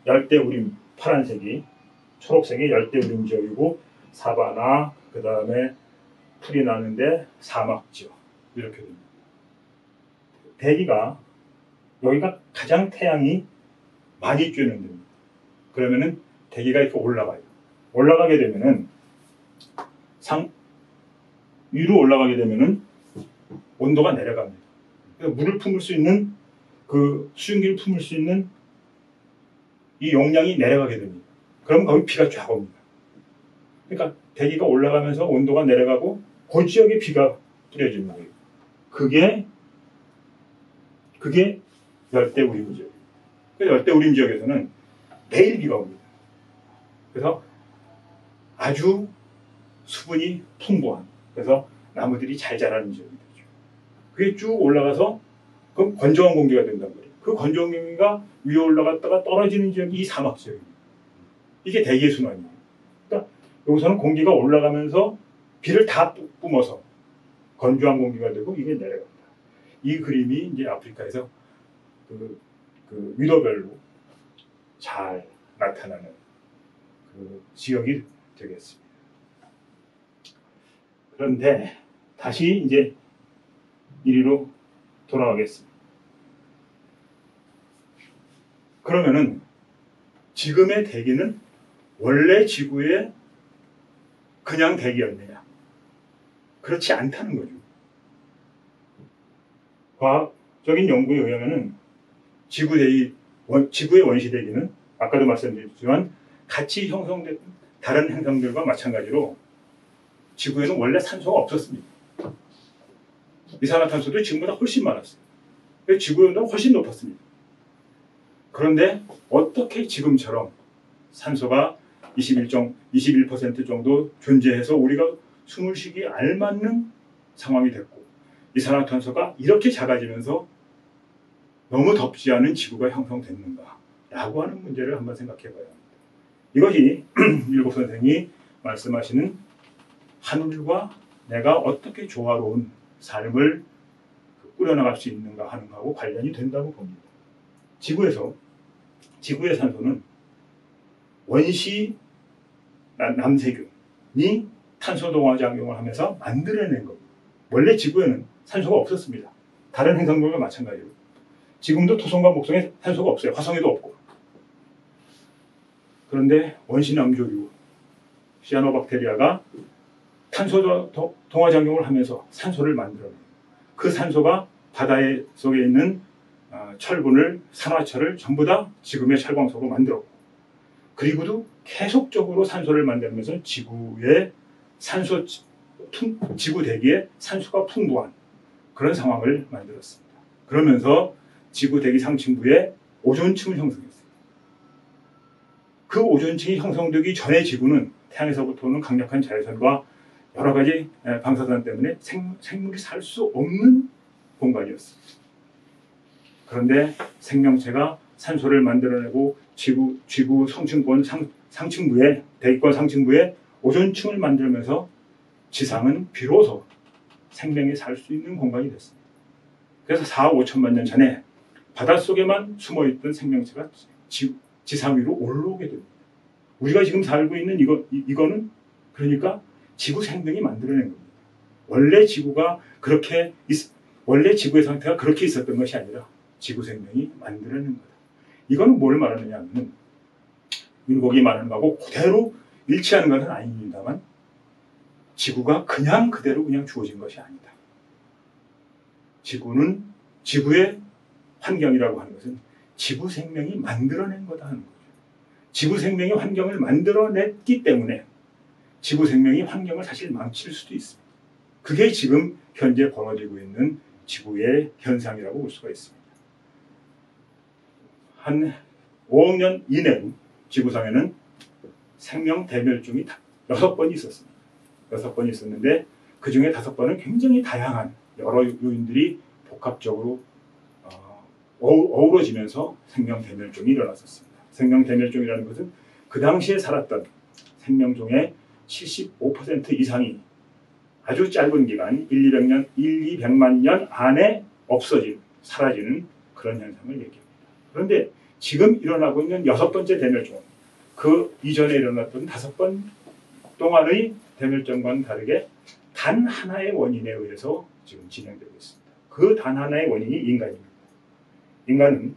열대우림, 파란색이, 초록색이 열대우림 지역이고, 사바나, 그 다음에 풀이 나는데 사막 지역, 이렇게 됩니다. 대기가, 여기가 가장 태양이 많이 쬐는 데입니다. 그러면은 대기가 이렇게 올라가요. 올라가게 되면은 위로 올라가게 되면은 온도가 내려갑니다. 그래서 물을 품을 수 있는, 그 수증기를 품을 수 있는 이 용량이 내려가게 됩니다. 그러면 거기 비가 쫙 옵니다. 그러니까 대기가 올라가면서 온도가 내려가고 그 지역에 비가 뿌려지는 거예요. 그게 열대우림 지역. 그래서 열대우림 지역에서는 매일 비가 옵니다. 그래서 아주 수분이 풍부한, 그래서 나무들이 잘 자라는 지역이 되죠. 그게 쭉 올라가서 그럼 건조한 공기가 된단 말이에요. 그 건조한 공기가 위에 올라갔다가 떨어지는 지역이 이 사막 지역입니다. 이게 대기의 순환이에요. 그러니까 여기서는 공기가 올라가면서 비를 다 뿜어서 건조한 공기가 되고 이게 내려갑니다. 이 그림이 이제 아프리카에서 그 위도별로 잘 나타나는 그 지역이 되겠습니다. 그런데 다시 이제 이리로 돌아가겠습니다. 그러면은 지금의 대기는 원래 지구의 그냥 대기였느냐? 그렇지 않다는 거죠. 과학적인 연구에 의하면은 지구의 원시 대기는 아까도 말씀드렸지만 같이 형성된 다른 행성들과 마찬가지로 지구에는 원래 산소가 없었습니다. 이산화탄소도 지금보다 훨씬 많았어요. 지구의 온도는 훨씬 높았습니다. 그런데 어떻게 지금처럼 산소가 21% 정도 존재해서 우리가 숨을 쉬기 알맞는 상황이 됐고, 이산화탄소가 이렇게 작아지면서 너무 덥지 않은 지구가 형성됐는가 라고 하는 문제를 한번 생각해 봐야 합니다. 이것이 일곱 선생이 말씀하시는 하늘과 내가 어떻게 조화로운 삶을 꾸려나갈 수 있는가 하는 거하고 관련이 된다고 봅니다. 지구의 산소는 원시 남세균이 탄소 동화 작용을 하면서 만들어낸 겁니다. 원래 지구에는 산소가 없었습니다. 다른 행성들과 마찬가지로. 지금도 토성과 목성에 산소가 없어요. 화성에도 없고. 그런데 원시 남조류 시아노박테리아가 탄소 동화 작용을 하면서 산소를 만들어내요. 그 산소가 바다 속에 있는 철분을, 산화철을 전부 다 지금의 철광석으로 만들었고, 그리고도 계속적으로 산소를 만들면서 지구의 지구 대기에 산소가 풍부한 그런 상황을 만들었습니다. 그러면서 지구 대기 상층부에 오존층을 형성했어요. 그 오존층이 형성되기 전에 지구는 태양에서부터 오는 강력한 자외선과 여러 가지 방사선 때문에 생물이 살 수 없는 공간이었습니다. 그런데 생명체가 산소를 만들어내고 지구 성층권 상층부에, 대기권 상층부에 오존층을 만들면서 지상은 비로소 생명이 살 수 있는 공간이 됐습니다. 그래서 4억 5천만 년 전에 바닷속에만 숨어있던 생명체가 지상 위로 올라오게 됩니다. 우리가 지금 살고 있는 이거는 그러니까 지구 생명이 만들어낸 겁니다. 원래 지구의 상태가 그렇게 있었던 것이 아니라 지구 생명이 만들어낸 거다. 이거는 뭘 말하느냐 하면 율곡이 말하는 거하고 그대로 일치하는 것은 아닙니다만, 지구가 그냥 그대로 그냥 주어진 것이 아니다. 지구는 지구의 환경이라고 하는 것은 지구 생명이 만들어낸 거다 하는 거죠. 지구 생명이 환경을 만들어냈기 때문에 지구 생명이 환경을 사실 망칠 수도 있습니다. 그게 지금 현재 벌어지고 있는 지구의 현상이라고 볼 수가 있습니다. 한 5억 년 이내로 지구상에는 생명 대멸종이 6번이 있었습니다. 6번이 있었는데 그 중에 5번은 굉장히 다양한 여러 요인들이 복합적으로 어우러지면서 생명 대멸종이 일어났었습니다. 생명 대멸종이라는 것은 그 당시에 살았던 생명종의 75% 이상이 아주 짧은 기간 200만 년 안에 사라지는 그런 현상을 얘기합니다. 그런데 지금 일어나고 있는 6번째 대멸종은 그 이전에 일어났던 5번 동안의 대멸종과는 다르게 단 하나의 원인에 의해서 지금 진행되고 있습니다. 그 단 하나의 원인이 인간입니다. 인간은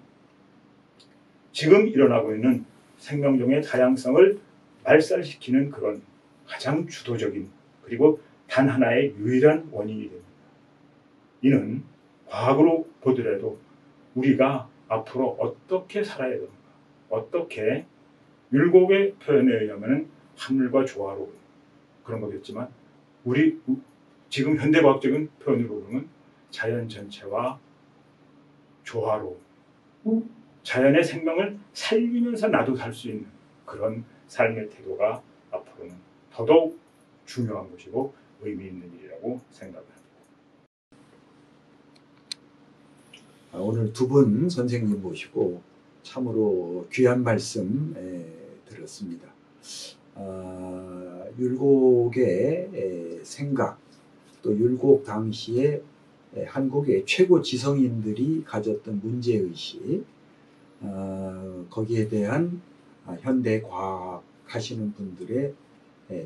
지금 일어나고 있는 생명종의 다양성을 말살시키는 그런 가장 주도적인 그리고 단 하나의 유일한 원인이 됩니다. 이는 과거로 보더라도 우리가 앞으로 어떻게 살아야 되는가, 어떻게 율곡의 표현에 의하면 하늘과 조화로운 그런 거겠지만 우리 지금 현대과학적인 표현으로 보면 자연 전체와 조화로운 자연의 생명을 살리면서 나도 살 수 있는 그런 삶의 태도가 앞으로는 더더욱 중요한 것이고 의미 있는 일이라고 생각합니다. 오늘 두 분 선생님 모시고 참으로 귀한 말씀 들었습니다. 율곡의 생각, 또 율곡 당시에 한국의 최고 지성인들이 가졌던 문제의식, 거기에 대한 현대 과학 하시는 분들의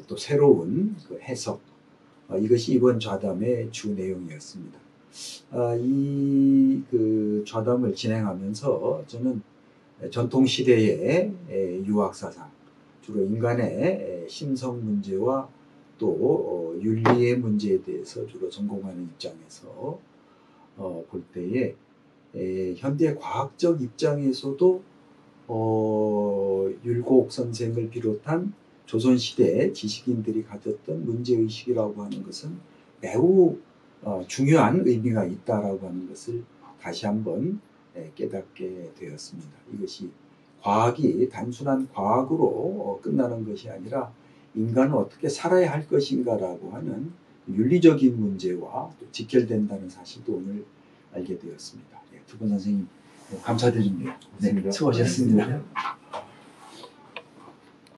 또 새로운 그 해석, 이것이 이번 좌담의 주 내용이었습니다. 이 그 좌담을 진행하면서 저는 전통시대의 유학사상, 주로 인간의 심성 문제와 또 윤리의 문제에 대해서 주로 전공하는 입장에서 볼 때에 현대 과학적 입장에서도 율곡 선생을 비롯한 조선시대 지식인들이 가졌던 문제의식이라고 하는 것은 매우 중요한 의미가 있다라고 하는 것을 다시 한번 깨닫게 되었습니다. 이것이 과학이 단순한 과학으로 끝나는 것이 아니라 인간은 어떻게 살아야 할 것인가라고 하는 윤리적인 문제와 또 직결된다는 사실도 오늘 알게 되었습니다. 두 분 선생님 감사드립니다. 네, 수고하셨습니다.